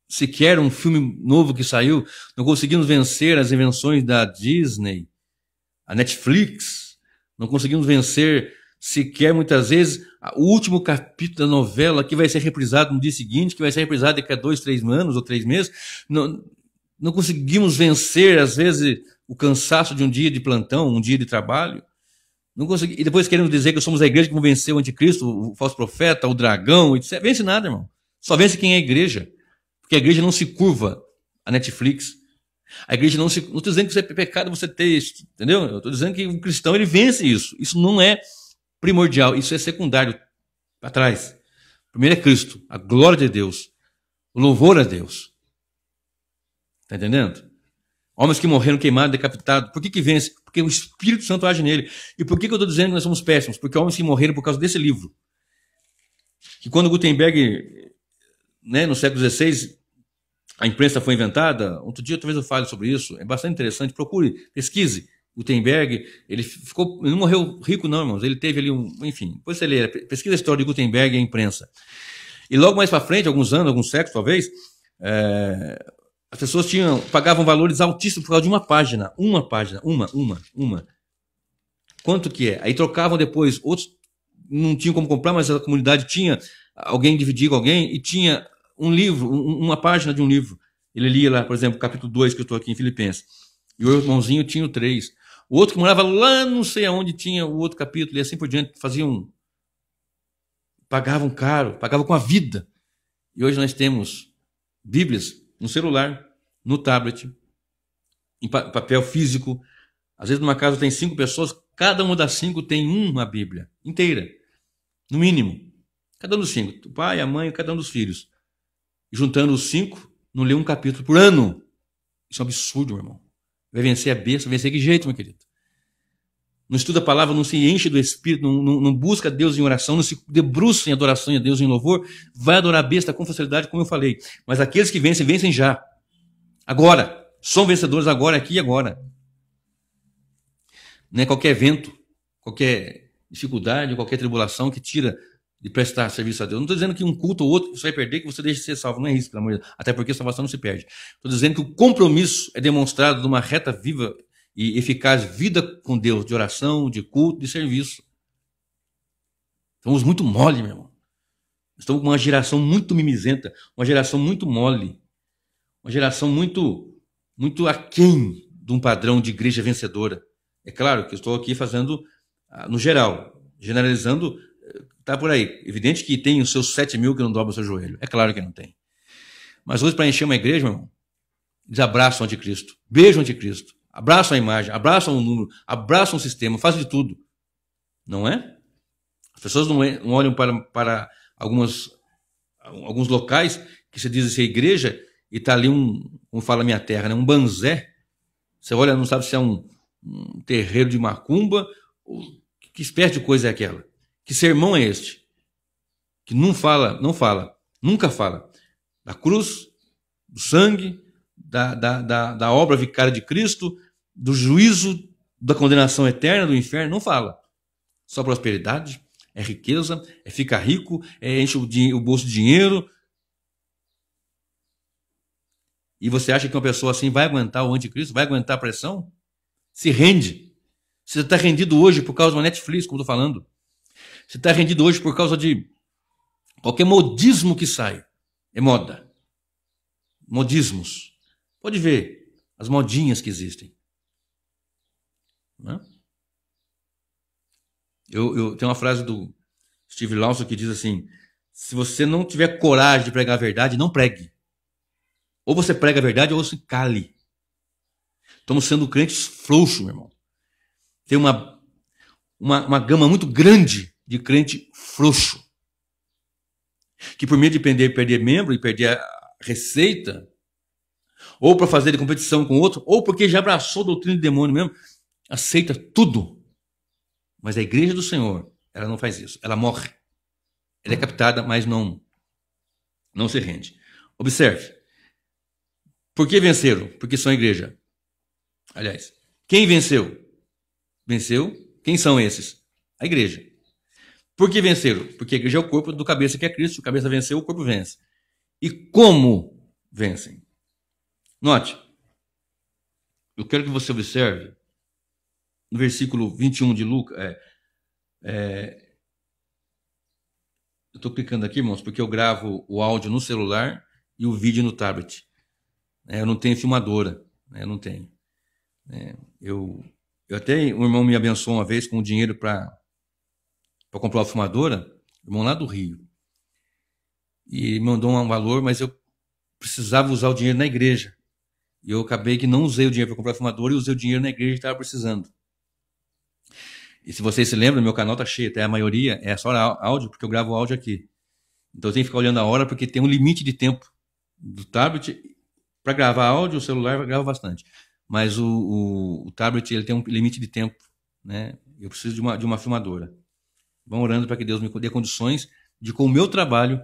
sequer um filme novo que saiu. Não conseguimos vencer as invenções da Disney, a Netflix. Não conseguimos vencer sequer, muitas vezes, o último capítulo da novela que vai ser reprisado no dia seguinte, que vai ser reprisado daqui a 2, 3 anos ou 3 meses. Não conseguimos vencer, às vezes, o cansaço de um dia de plantão, um dia de trabalho. Não consegui... E depois queremos dizer que somos a igreja que venceu o anticristo, o falso profeta, o dragão, etc. Vence nada, irmão. Só vence quem é a igreja. Porque a igreja não se curva a Netflix. A igreja não se... Não estou dizendo que isso é pecado você ter isso, entendeu? Eu estou dizendo que o cristão, ele vence isso. Isso não é primordial, isso é secundário, para trás. Primeiro é Cristo, a glória de Deus, o louvor a Deus. Está entendendo? Homens que morreram queimados, decapitados. Por que vence? Porque o Espírito Santo age nele. E por que eu estou dizendo que nós somos péssimos? Porque homens que morreram por causa desse livro. Que quando Gutenberg, né, no século XVI, a imprensa foi inventada, outro dia talvez eu fale sobre isso, é bastante interessante, procure, pesquise. Gutenberg, ele não morreu rico não, irmãos, ele teve ali enfim, depois você lê, pesquisa a história de Gutenberg e a imprensa. E logo mais para frente, alguns anos, alguns séculos talvez, as pessoas pagavam valores altíssimos por causa de uma página. Quanto que é? Aí trocavam depois, outros não tinham como comprar, mas a comunidade tinha, alguém dividia com alguém e tinha um livro, uma página de um livro. Ele lia lá, por exemplo, capítulo 2, que eu estou aqui em Filipenses. E o irmãozinho tinha o 3. O outro que morava lá, não sei aonde, tinha o outro capítulo, e assim por diante, pagavam caro, pagavam com a vida. E hoje nós temos Bíblias no celular, no tablet, em papel físico. Às vezes numa casa tem 5 pessoas, cada uma das 5 tem uma Bíblia inteira, no mínimo. Cada um dos 5, o pai, a mãe, cada um dos filhos. E juntando os 5, não lê um capítulo por ano. Isso é um absurdo, meu irmão. Vai vencer a besta, vai vencer que jeito, meu querido? Não estuda a palavra, não se enche do Espírito, não busca Deus em oração, não se debruça em adoração a Deus em louvor, vai adorar a besta com facilidade, como eu falei. Mas aqueles que vencem, vencem já. Agora. São vencedores agora, aqui e agora. Não é qualquer evento, qualquer dificuldade, qualquer tribulação que tira de prestar serviço a Deus. Não estou dizendo que um culto ou outro você vai perder, que você deixe de ser salvo. Não é isso, pelo amor de Deus. Até porque a salvação não se perde. Estou dizendo que o compromisso é demonstrado numa reta viva e eficaz vida com Deus, de oração, de culto, de serviço. Estamos muito mole, meu irmão. Estamos com uma geração muito mimizenta, uma geração muito mole, uma geração muito aquém de um padrão de igreja vencedora. É claro que eu estou aqui fazendo no geral, generalizando. Está por aí. Evidente que tem os seus 7 mil que não dobram o seu joelho. É claro que não tem. Mas hoje, para encher uma igreja, meu irmão, eles abraçam o anticristo, beijam o anticristo, abraçam a imagem, abraçam o número, abraçam o sistema, fazem de tudo. Não é? As pessoas não olham para alguns locais que se diz ser igreja e está ali como fala a minha terra, né? Um banzé. Você olha, não sabe se é um terreiro de macumba Que espécie de coisa é aquela? Que sermão é este? Que nunca fala da cruz, do sangue, da obra vicária de Cristo, do juízo, da condenação eterna do inferno, não fala. Só prosperidade, é riqueza, é ficar rico, é enche o bolso de dinheiro. E você acha que uma pessoa assim vai aguentar o anticristo? Vai aguentar a pressão? Se rende. Você está rendido hoje por causa de uma Netflix, como estou falando. Você está rendido hoje por causa de qualquer modismo que sai. É moda. Modismos. Pode ver as modinhas que existem. Não é? Eu tenho uma frase do Steve Lawson que diz assim: se você não tiver coragem de pregar a verdade, não pregue. Ou você prega a verdade ou se cale. Estamos sendo crentes frouxos, meu irmão. Tem uma gama muito grande de crente frouxo. Que por medo de perder membro e perder a receita, ou para fazer de competição com outro, ou porque já abraçou a doutrina de demônio mesmo, aceita tudo. Mas a igreja do Senhor, ela não faz isso. Ela morre. Ela é captada, mas não se rende. Observe. Por que venceram? Porque são a igreja. Aliás, quem venceu? Venceu. Quem são esses? A igreja. Por que venceram? Porque a igreja é o corpo do cabeça que é Cristo. O cabeça venceu, o corpo vence. E como vencem? Note. Eu quero que você observe no versículo 21 de Lucas. Eu estou clicando aqui, irmãos, porque eu gravo o áudio no celular e o vídeo no tablet. Eu não tenho filmadora. Eu não tenho. Eu até, um irmão me abençoou uma vez com dinheiro para comprar uma filmadora, irmão lá do Rio. E mandou um valor, mas eu precisava usar o dinheiro na igreja. E eu acabei que não usei o dinheiro para comprar a filmadora e usei o dinheiro na igreja que estava precisando. E se vocês se lembram, meu canal tá cheio, até a maioria é só áudio, porque eu gravo o áudio aqui. Então eu tenho que ficar olhando a hora, porque tem um limite de tempo do tablet. Para gravar áudio, o celular grava bastante. Mas o tablet ele tem um limite de tempo. Né? Eu preciso de uma filmadora. Vão orando para que Deus me dê condições de, com o meu trabalho,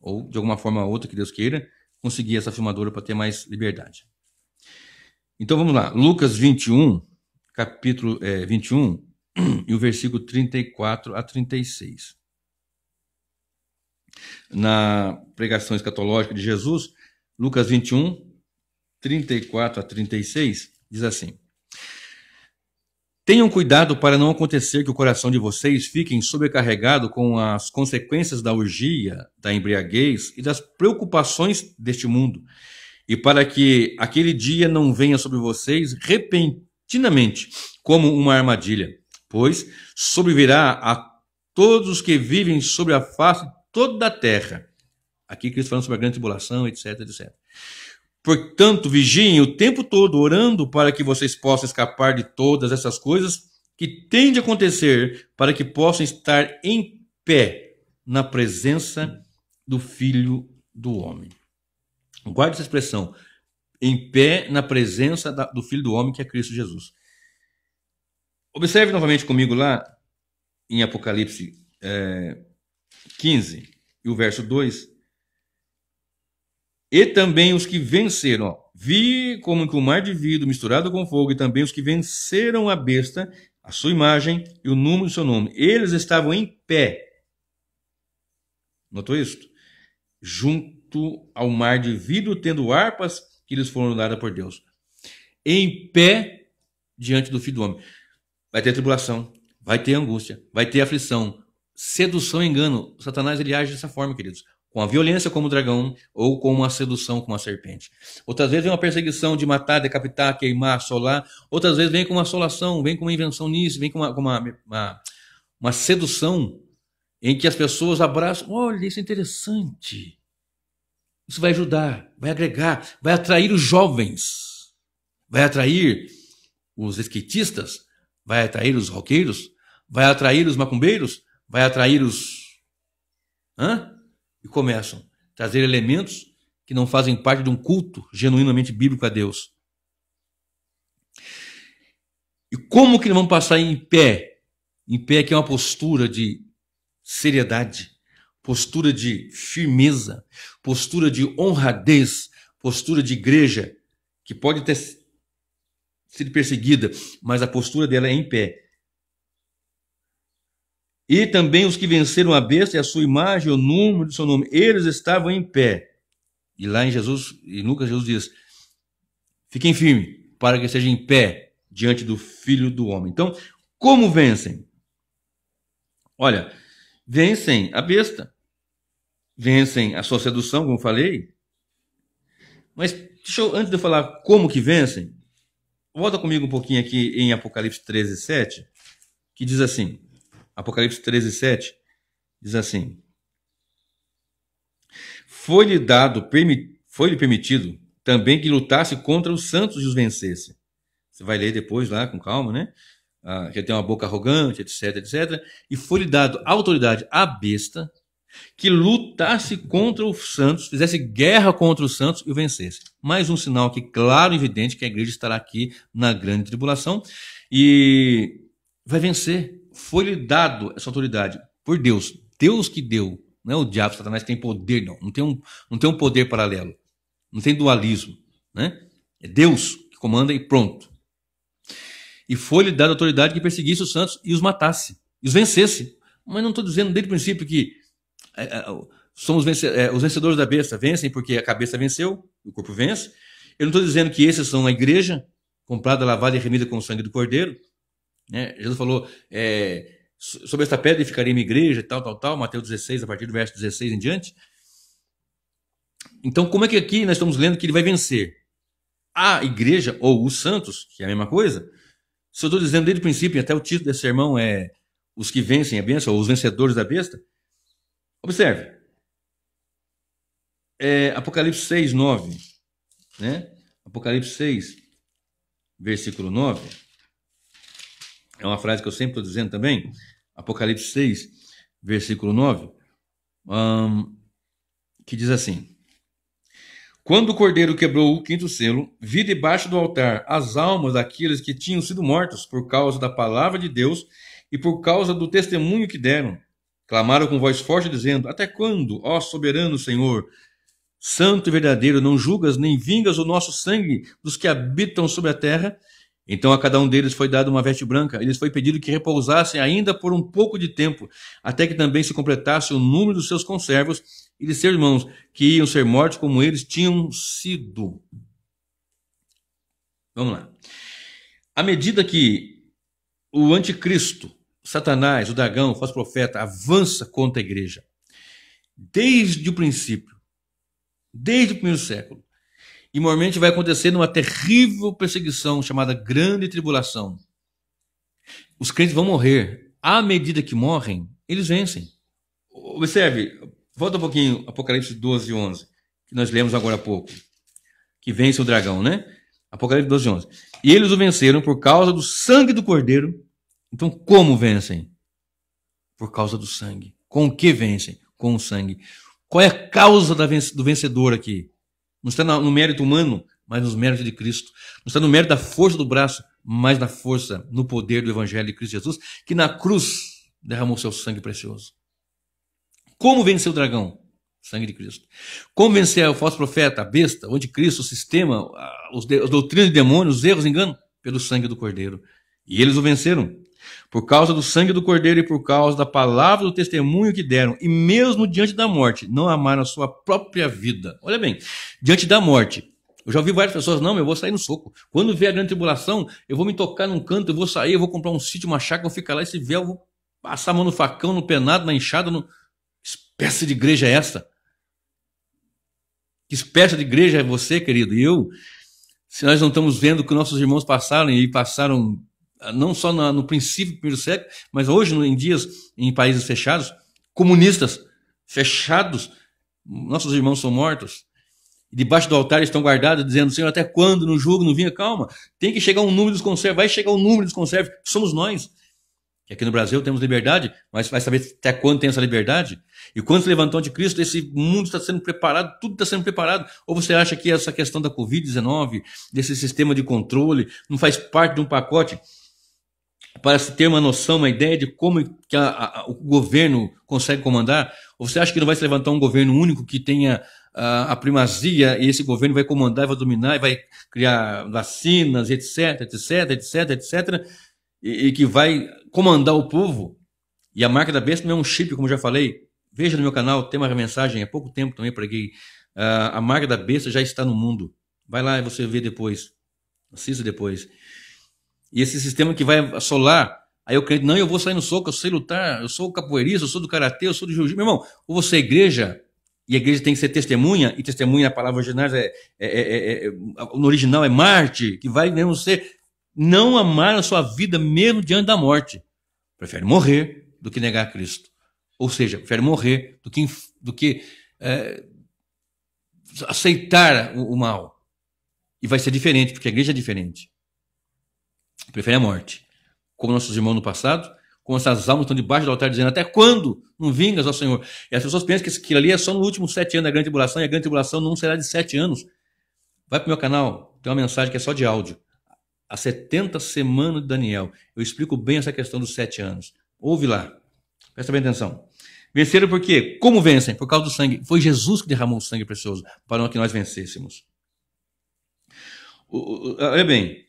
ou de alguma forma ou outra que Deus queira, conseguir essa filmadora para ter mais liberdade. Então vamos lá. Lucas 21, capítulo 21, e o versículo 34 a 36. Na pregação escatológica de Jesus, Lucas 21, 34 a 36, diz assim: tenham cuidado para não acontecer que o coração de vocês fique sobrecarregado com as consequências da orgia, da embriaguez e das preocupações deste mundo, e para que aquele dia não venha sobre vocês repentinamente como uma armadilha, pois sobrevirá a todos os que vivem sobre a face toda a terra. Aqui Cristo falando sobre a grande tribulação, etc, etc. Portanto, vigiem o tempo todo, orando para que vocês possam escapar de todas essas coisas que têm de acontecer, para que possam estar em pé na presença do Filho do Homem. Guarde essa expressão, em pé na presença do Filho do Homem, que é Cristo Jesus. Observe novamente comigo lá em Apocalipse 15, e o verso 2. E também os que venceram, vi como que o mar de vidro misturado com fogo, e também os que venceram a besta, a sua imagem e o número do seu nome. Eles estavam em pé. Notou isso? Junto ao mar de vidro, tendo harpas que lhes foram dadas por Deus. Em pé diante do Filho do Homem. Vai ter tribulação, vai ter angústia, vai ter aflição, sedução e engano. Satanás ele age dessa forma, queridos. Com a violência como o dragão, ou com uma sedução como a serpente. Outras vezes vem uma perseguição de matar, decapitar, queimar, assolar. Outras vezes vem com uma assolação, vem com uma invenção nisso, vem com uma sedução em que as pessoas abraçam. Olha, isso é interessante. Isso vai ajudar, vai agregar, vai atrair os jovens, vai atrair os skatistas, vai atrair os roqueiros, vai atrair os macumbeiros, vai atrair os... E começam a trazer elementos que não fazem parte de um culto genuinamente bíblico a Deus. E como que nós vamos passar em pé? Em pé que é uma postura de seriedade, postura de firmeza, postura de honradez, postura de igreja, que pode ter sido perseguida, mas a postura dela é em pé. E também os que venceram a besta e a sua imagem, o número do seu nome, eles estavam em pé. E lá em Lucas, Jesus diz: fiquem firmes, para que sejam em pé diante do Filho do Homem. Então, como vencem? Olha, vencem a besta, vencem a sua sedução, como falei. Mas antes de eu falar como que vencem, volta comigo um pouquinho aqui em Apocalipse 13, 7, que diz assim, Apocalipse 13, 7, diz assim: foi-lhe permitido também que lutasse contra os santos e os vencesse. Você vai ler depois lá com calma, né? Que tem uma boca arrogante, etc, etc. E foi-lhe dado autoridade à besta que lutasse contra os santos, fizesse guerra contra os santos e o vencesse. Mais um sinal aqui claro e evidente que a igreja estará aqui na grande tribulação e vai vencer. Foi-lhe dado essa autoridade por Deus. Deus que deu. Não é o diabo, Satanás que tem poder, não. Não tem um poder paralelo. Não tem dualismo. Né? É Deus que comanda e pronto. E foi-lhe dada autoridade que perseguisse os santos e os matasse. E os vencesse. Mas não estou dizendo desde o princípio que somos os vencedores da besta. Vencem porque a cabeça venceu, o corpo vence. Eu não estou dizendo que esses são a igreja, comprada, lavada e remida com o sangue do Cordeiro. Né? Jesus falou, sobre esta pedra ficaria minha igreja, tal, Mateus 16, a partir do verso 16 em diante. Então, como é que aqui nós estamos lendo que ele vai vencer? A igreja, ou os santos, que é a mesma coisa. Se eu estou dizendo desde o princípio, até o título desse sermão é os que vencem a bênção, ou os vencedores da besta. Observe. Apocalipse 6, 9. Né? Apocalipse 6, versículo 9. É uma frase que eu sempre estou dizendo também. Apocalipse 6, versículo 9. Que diz assim: quando o Cordeiro quebrou o quinto selo, vi debaixo do altar as almas daqueles que tinham sido mortos por causa da palavra de Deus e por causa do testemunho que deram. Clamaram com voz forte, dizendo: até quando, ó soberano Senhor, santo e verdadeiro, não julgas nem vingas o nosso sangue dos que habitam sobre a terra? Então a cada um deles foi dada uma veste branca, e lhes foi pedido que repousassem ainda por um pouco de tempo, até que também se completasse o número dos seus conservos e de seus irmãos, que iam ser mortos como eles tinham sido. Vamos lá. À medida que o anticristo, Satanás, o dragão, o falso profeta, avança contra a igreja, desde o princípio, desde o primeiro século, e normalmente vai acontecer numa terrível perseguição chamada grande tribulação. Os crentes vão morrer. À medida que morrem, eles vencem. Observe, volta um pouquinho, Apocalipse 12, 11, que nós lemos agora há pouco, que vence o dragão, né? Apocalipse 12, 11. E eles o venceram por causa do sangue do Cordeiro. Então, como vencem? Por causa do sangue. Com o que vencem? Com o sangue. Qual é a causa do vencedor aqui? Não está no mérito humano, mas nos méritos de Cristo. Não está no mérito da força do braço, mas na força, no poder do Evangelho de Cristo Jesus, que na cruz derramou seu sangue precioso. Como vencer o dragão? Sangue de Cristo. Como vencer o falso profeta, a besta, o anticristo, o sistema, as doutrinas de demônios, os erros, enganos? Pelo sangue do Cordeiro. E eles o venceram. Por causa do sangue do Cordeiro e por causa da palavra do testemunho que deram, e mesmo diante da morte, não amaram a sua própria vida. Olha bem, diante da morte, eu já ouvi várias pessoas, não, eu vou sair no soco. Quando vier a grande tribulação, eu vou me tocar num canto, eu vou sair, eu vou comprar um sítio, uma chácara, vou ficar lá, e se vier, eu vou passar a mão no facão, no penado, na enxada, Que espécie de igreja é essa? Que espécie de igreja é você, querido? E eu, se nós não estamos vendo o que nossos irmãos passaram, e passaram não só no princípio do primeiro século, mas hoje, em dias, em países fechados, comunistas, fechados, nossos irmãos são mortos, e debaixo do altar estão guardados, dizendo: Senhor, até quando? Não julgo, não vinha. Calma, tem que chegar um número dos conservos, vai chegar um número dos conservos, que somos nós. Que aqui no Brasil temos liberdade, mas vai saber até quando tem essa liberdade? E quando se levantou de Cristo, esse mundo está sendo preparado, tudo está sendo preparado. Ou você acha que essa questão da Covid-19, desse sistema de controle, não faz parte de um pacote? para se ter uma noção, uma ideia de como que o governo consegue comandar? Ou você acha que não vai se levantar um governo único que tenha a primazia e esse governo vai comandar, vai dominar e vai criar vacinas, etc, etc, etc, etc, e que vai comandar o povo? E a marca da besta não é um chip, como já falei. Veja no meu canal, tem uma mensagem, há pouco tempo também preguei. A marca da besta já está no mundo. Vai lá e você vê depois. Assista depois. E esse sistema que vai assolar, aí eu creio, não, eu vou sair no soco, eu sei lutar, eu sou capoeirista, eu sou do karatê, eu sou do jiu-jitsu. Meu irmão, ou você é igreja, e a igreja tem que ser testemunha, e testemunha, a palavra original no original é Marte, que vai mesmo ser, não amar a sua vida mesmo diante da morte. Prefere morrer do que negar Cristo. Ou seja, prefere morrer do que aceitar o mal. E vai ser diferente, porque a igreja é diferente. Prefere a morte. Como nossos irmãos no passado, como essas almas estão debaixo do altar dizendo, até quando não vingas, ó Senhor? E as pessoas pensam que aquilo ali é só no último 7 anos da grande tribulação, e a grande tribulação não será de 7 anos. Vai para o meu canal, tem uma mensagem que é só de áudio. As 70 semanas de Daniel. Eu explico bem essa questão dos 7 anos. Ouve lá. Presta bem atenção. Venceram por quê? Como vencem? Por causa do sangue. Foi Jesus que derramou o sangue precioso para que nós vencêssemos. Olha bem.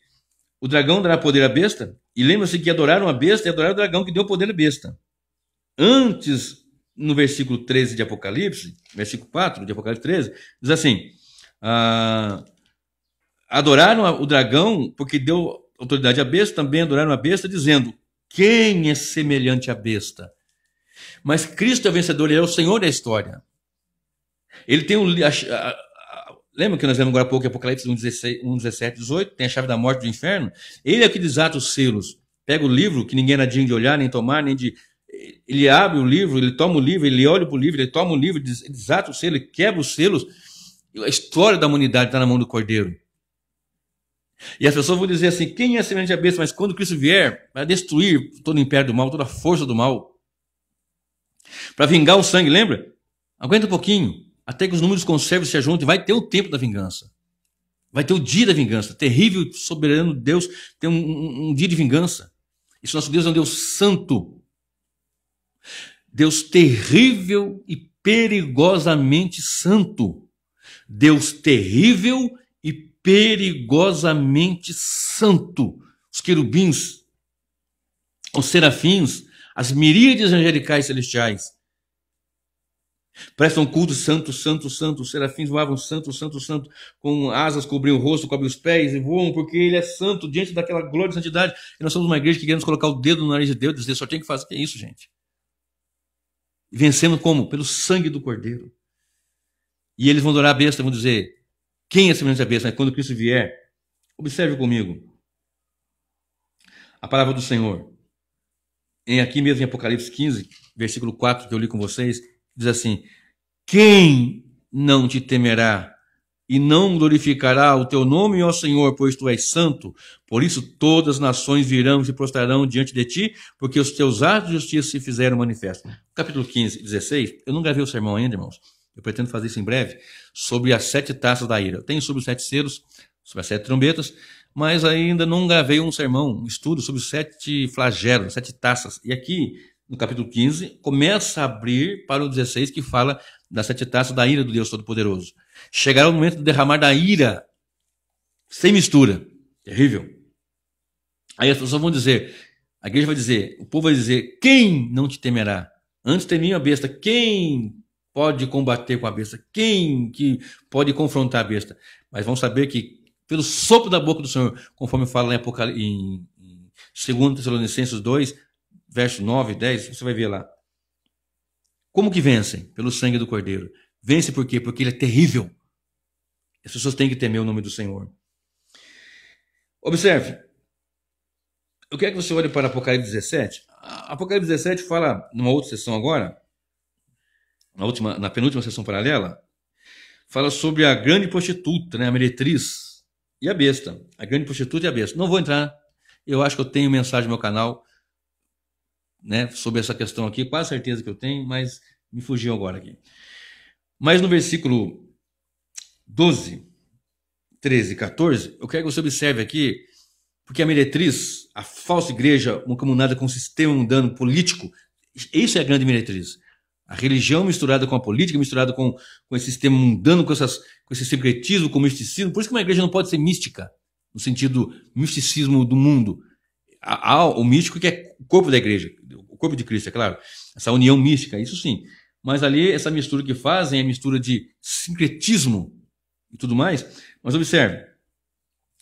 O dragão dará poder à besta, e lembra-se que adoraram a besta e adoraram o dragão que deu poder à besta. Antes, no versículo 13 de Apocalipse, versículo 4 de Apocalipse 13, diz assim, adoraram o dragão porque deu autoridade à besta, também adoraram a besta, dizendo, quem é semelhante à besta? Mas Cristo é o vencedor, ele é o Senhor da história. Ele tem lembra que nós lemos agora há pouco, Apocalipse 1, 17, 18, tem a chave da morte do inferno? Ele é que desata os selos. Pega o livro, que ninguém era digno de olhar, nem tomar, nem de... Ele abre o livro, ele toma o livro, ele olha para o livro, ele toma o livro, ele desata o selo, ele quebra os selos. A história da humanidade está na mão do Cordeiro. E as pessoas vão dizer assim, quem é semelhante à besta? Mas quando Cristo vier, para destruir todo o império do mal, toda a força do mal, para vingar o sangue, lembra? Aguenta um pouquinho. Até que os números conservem se ajuntem, vai ter o tempo da vingança. Vai ter o dia da vingança. Terrível, soberano Deus tem um dia de vingança. Isso nosso Deus é um Deus santo. Deus terrível e perigosamente santo. Deus terrível e perigosamente santo. Os querubins, os serafins, as miríades angelicais celestiais, prestam culto santo, santo, santo. Os serafins voavam santo, santo, santo, com asas cobriam o rosto, cobriam os pés e voam, porque ele é santo diante daquela glória e santidade. E nós somos uma igreja que queremos colocar o dedo no nariz de Deus e dizer, só tem que fazer. Que é isso, gente? E vencendo como? Pelo sangue do Cordeiro. E eles vão adorar a besta, vão dizer, quem é semelhante à besta? Mas quando Cristo vier, observe comigo a palavra do Senhor. Aqui mesmo em Apocalipse 15, versículo 4, que eu li com vocês, diz assim, quem não te temerá e não glorificará o teu nome, ó Senhor, pois tu és santo? Por isso todas as nações virão e se prostrarão diante de ti, porque os teus atos de justiça se fizeram manifestos. Capítulo 15, 16, eu não gravei o sermão ainda, irmãos, eu pretendo fazer isso em breve, sobre as 7 taças da ira. Eu tenho sobre os 7 selos, sobre as 7 trombetas, mas ainda não gravei um sermão, um estudo sobre os 7 flagelos, 7 taças. E aqui, no capítulo 15, começa a abrir para o 16, que fala das 7 taças da ira do Deus Todo-Poderoso. Chegará o momento de derramar da ira, sem mistura. Terrível. Aí as pessoas vão dizer, a igreja vai dizer, o povo vai dizer, quem não te temerá? Antes temia a besta, quem pode combater com a besta? Quem que pode confrontar a besta? Mas vão saber que, pelo sopro da boca do Senhor, conforme fala em 2 Tessalonicenses 2, verso 9 e 10, você vai ver lá. Como que vencem? Pelo sangue do Cordeiro. Vence por quê? Porque ele é terrível. As pessoas têm que temer o nome do Senhor. Observe. Eu quero que você olhe para Apocalipse 17. Apocalipse 17 fala, numa outra sessão agora, na penúltima sessão paralela, fala sobre a grande prostituta, né, a meretriz e a besta. A grande prostituta e a besta. Não vou entrar. Eu acho que eu tenho mensagem no meu canal, né, sobre essa questão aqui, quase certeza que eu tenho, mas me fugiu agora aqui. Mas no versículo 12, 13 e 14, eu quero que você observe aqui, Porque a meretriz, a falsa igreja, uma comunada com um sistema mundano político, isso é a grande meretriz. A religião misturada com a política, misturada com esse sistema mundano, com esse secretismo, com o misticismo. Por isso que uma igreja não pode ser mística, no sentido misticismo do mundo. Há o místico que é o corpo da igreja, o corpo de Cristo, é claro. Essa união mística, isso sim. Mas ali, essa mistura que fazem é mistura de sincretismo e tudo mais. Mas observe,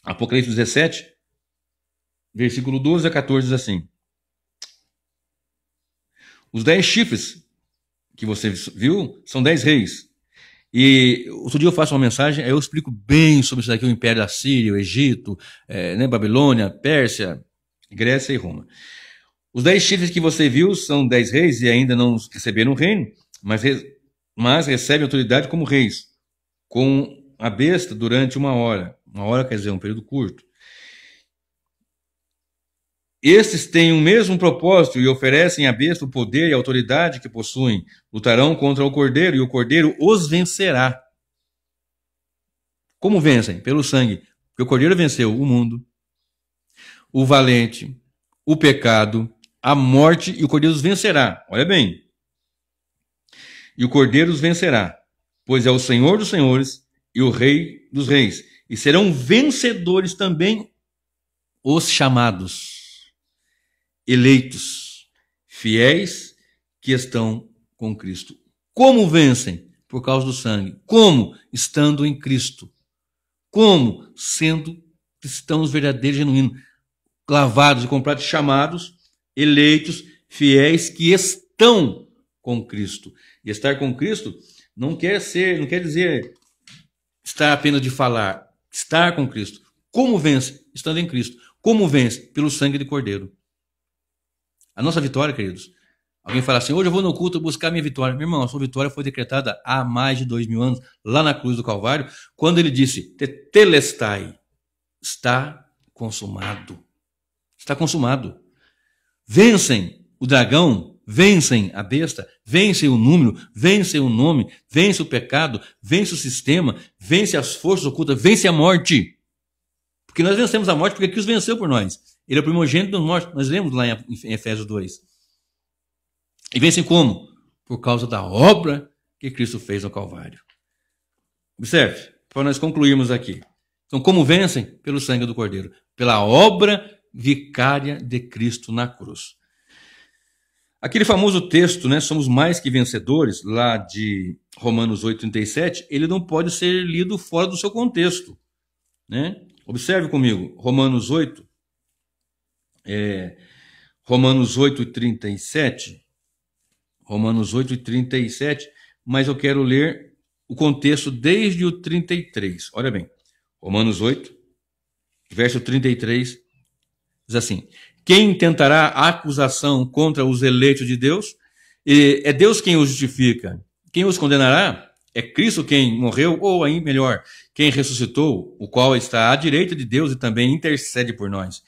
Apocalipse 17, versículo 12 a 14 diz assim: os 10 chifres que você viu são 10 reis. E outro dia eu faço uma mensagem, aí eu explico bem sobre isso daqui, o Império da Síria, o Egito, Babilônia, Pérsia, Grécia e Roma. Os 10 chifres que você viu são 10 reis e ainda não receberam o reino, mas recebem autoridade como reis, com a besta durante 1 hora. 1 hora quer dizer um período curto. Estes têm o mesmo propósito e oferecem à besta o poder e a autoridade que possuem. Lutarão contra o cordeiro e o cordeiro os vencerá. Como vencem? Pelo sangue. Porque o cordeiro venceu o mundo, o valente, o pecado, a morte, e o cordeiro os vencerá. Olha bem. E o cordeiro os vencerá, pois é o Senhor dos senhores e o Rei dos reis. E serão vencedores também os chamados, eleitos, fiéis, que estão com Cristo. Como vencem? Por causa do sangue. Como? Estando em Cristo. Como? Sendo cristãos verdadeiros e genuínos, lavados e comprados, chamados, eleitos, fiéis, que estão com Cristo. E estar com Cristo não quer dizer estar apenas de falar. Estar com Cristo. Como vence? Estando em Cristo. Como vence? Pelo sangue de Cordeiro. A nossa vitória, queridos. Alguém fala assim: hoje eu vou no culto buscar minha vitória. Meu irmão, a sua vitória foi decretada há mais de 2000 anos, lá na cruz do Calvário, quando ele disse: tetelestai, está consumado. Está consumado. Vencem o dragão, vencem a besta, vencem o número, vencem o nome, vence o pecado, vence o sistema, vence as forças ocultas, vence a morte. Porque nós vencemos a morte porque Cristo venceu por nós. Ele é o primogênito dos mortos. Nós lemos lá em Efésios 2. E vencem como? Por causa da obra que Cristo fez no Calvário. Observe, para nós concluirmos aqui. Então, como vencem? Pelo sangue do Cordeiro. Pela obra vicária de Cristo na cruz. Aquele famoso texto, né, somos mais que vencedores, lá de Romanos 8,37, ele não pode ser lido fora do seu contexto. Né? Observe comigo, Romanos 8,37, Romanos 8,37, mas eu quero ler o contexto desde o 33. Olha bem, Romanos 8, verso 33, diz assim: quem tentará acusação contra os eleitos de Deus? É Deus quem os justifica. Quem os condenará? É Cristo quem morreu, ou aí melhor, quem ressuscitou, o qual está à direita de Deus e também intercede por nós.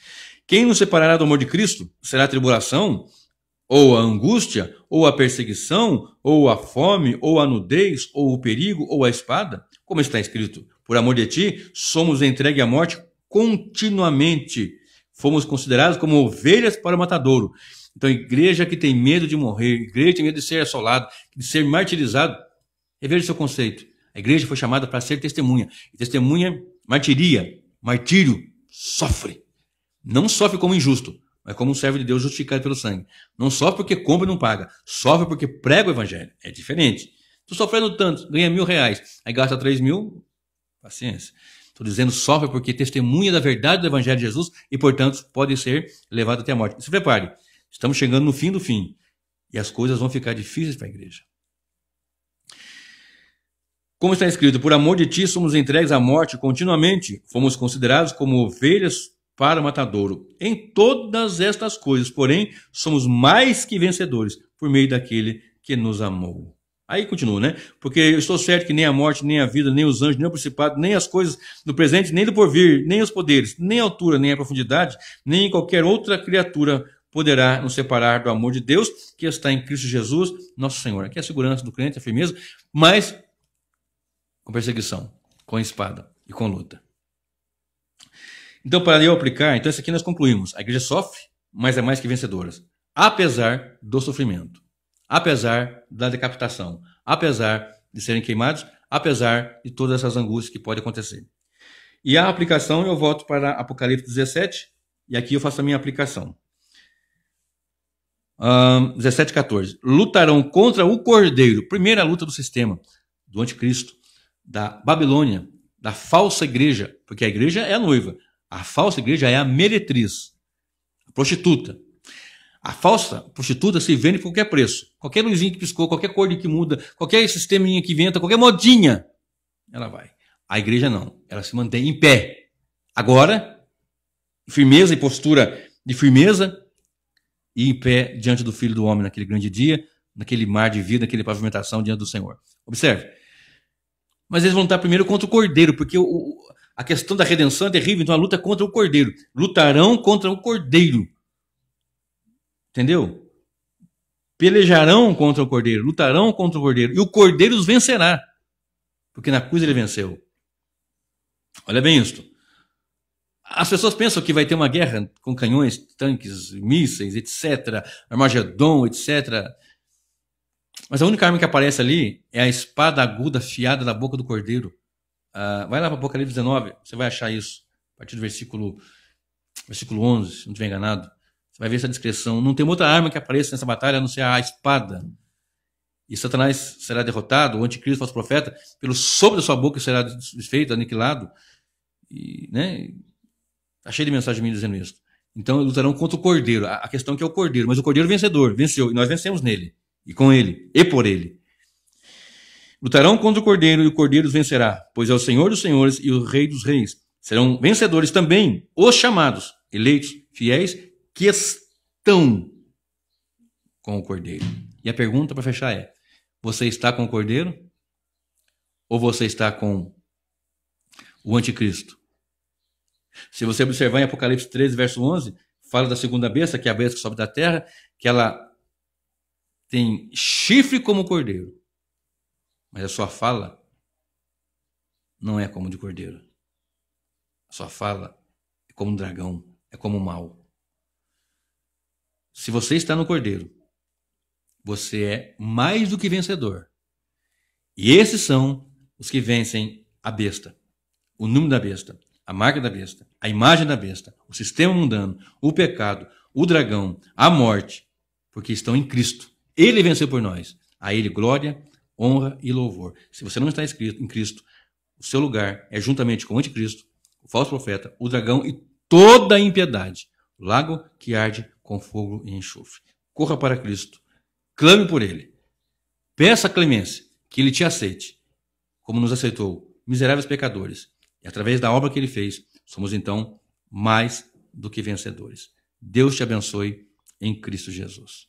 Quem nos separará do amor de Cristo? Será a tribulação, ou a angústia, ou a perseguição, ou a fome, ou a nudez, ou o perigo, ou a espada? Como está escrito: por amor de ti, somos entregues à morte continuamente. Fomos considerados como ovelhas para o matadouro. Então, igreja que tem medo de morrer, igreja que tem medo de ser assolado, de ser martirizado, reveja o seu conceito. A igreja foi chamada para ser testemunha. E testemunha, martírio, sofre. Não sofre como injusto, mas como um servo de Deus justificado pelo sangue. Não sofre porque compra e não paga. Sofre porque prega o evangelho. É diferente. Estou sofrendo tanto, ganha R$1.000, aí gasta 3.000, paciência. Estou dizendo sofre porque testemunha da verdade do evangelho de Jesus e, portanto, pode ser levado até a morte. Se prepare, estamos chegando no fim do fim. E as coisas vão ficar difíceis para a igreja. Como está escrito: por amor de ti somos entregues à morte continuamente. Fomos considerados como ovelhas para o matadouro. Em todas estas coisas, porém, somos mais que vencedores por meio daquele que nos amou. Aí continua, né? Porque eu estou certo que nem a morte, nem a vida, nem os anjos, nem o principado, nem as coisas do presente, nem do porvir, nem os poderes, nem a altura, nem a profundidade, nem qualquer outra criatura poderá nos separar do amor de Deus que está em Cristo Jesus, nosso Senhor. Aqui é a segurança do crente, a firmeza, mas com perseguição, com espada e com luta. Então, para eu aplicar, então isso aqui nós concluímos. A igreja sofre, mas é mais que vencedora. Apesar do sofrimento. Apesar da decapitação. Apesar de serem queimados. Apesar de todas essas angústias que podem acontecer. E a aplicação, eu volto para Apocalipse 17. E aqui eu faço a minha aplicação. 17, 14. Lutarão contra o Cordeiro. Primeira luta do sistema. Do anticristo. Da Babilônia. Da falsa igreja. Porque a igreja é a noiva. A falsa igreja é a meretriz. A prostituta. A falsa prostituta se vende por qualquer preço. Qualquer luzinha que piscou, qualquer cor que muda, qualquer sisteminha que inventa, qualquer modinha, ela vai. A igreja não. Ela se mantém em pé. Agora, firmeza e postura de firmeza e em pé diante do Filho do Homem naquele grande dia, naquele mar de vida, naquele pavimentação diante do Senhor. Observe. Mas eles vão lutar primeiro contra o Cordeiro, porque a questão da redenção é terrível, então a luta é contra o Cordeiro. Lutarão contra o Cordeiro. Entendeu? Pelejarão contra o Cordeiro, lutarão contra o Cordeiro, e o Cordeiro os vencerá, porque na cruz ele venceu. Olha bem isso. As pessoas pensam que vai ter uma guerra com canhões, tanques, mísseis, etc., Armagedon, etc. Mas a única arma que aparece ali é a espada aguda afiada da boca do Cordeiro. Vai lá para Apocalipse 19, você vai achar isso, a partir do versículo 11, se não estiver enganado. Você vai ver essa descrição. Não tem outra arma que apareça nessa batalha a não ser a espada. E Satanás será derrotado, o anticristo, falso profeta, pelo sopro da sua boca será desfeito, aniquilado. E, né? Está cheio de mensagem minha dizendo isso. Então lutarão contra o Cordeiro. A questão é que é o Cordeiro, mas o Cordeiro vencedor, venceu. E nós vencemos nele. E com ele. E por ele. Lutarão contra o Cordeiro e o Cordeiro os vencerá, pois é o Senhor dos senhores e o Rei dos reis. Serão vencedores também os chamados, eleitos, fiéis, que estão com o Cordeiro. E a pergunta para fechar é: você está com o Cordeiro? Ou você está com o anticristo? Se você observar em Apocalipse 13, verso 11, fala da segunda besta, que é a besta que sobe da terra, que ela tem chifre como o Cordeiro. Mas a sua fala não é como de Cordeiro. A sua fala é como um dragão, é como um mal. Se você está no Cordeiro, você é mais do que vencedor. E esses são os que vencem a besta, o número da besta, a marca da besta, a imagem da besta, o sistema mundano, o pecado, o dragão, a morte, porque estão em Cristo. Ele venceu por nós. A ele glória, honra e louvor. Se você não está inscrito em Cristo, o seu lugar é juntamente com o anticristo, o falso profeta, o dragão e toda a impiedade. O lago que arde com fogo e enxofre. Corra para Cristo. Clame por ele. Peça clemência, que ele te aceite, como nos aceitou, miseráveis pecadores. E através da obra que ele fez, somos então mais do que vencedores. Deus te abençoe em Cristo Jesus.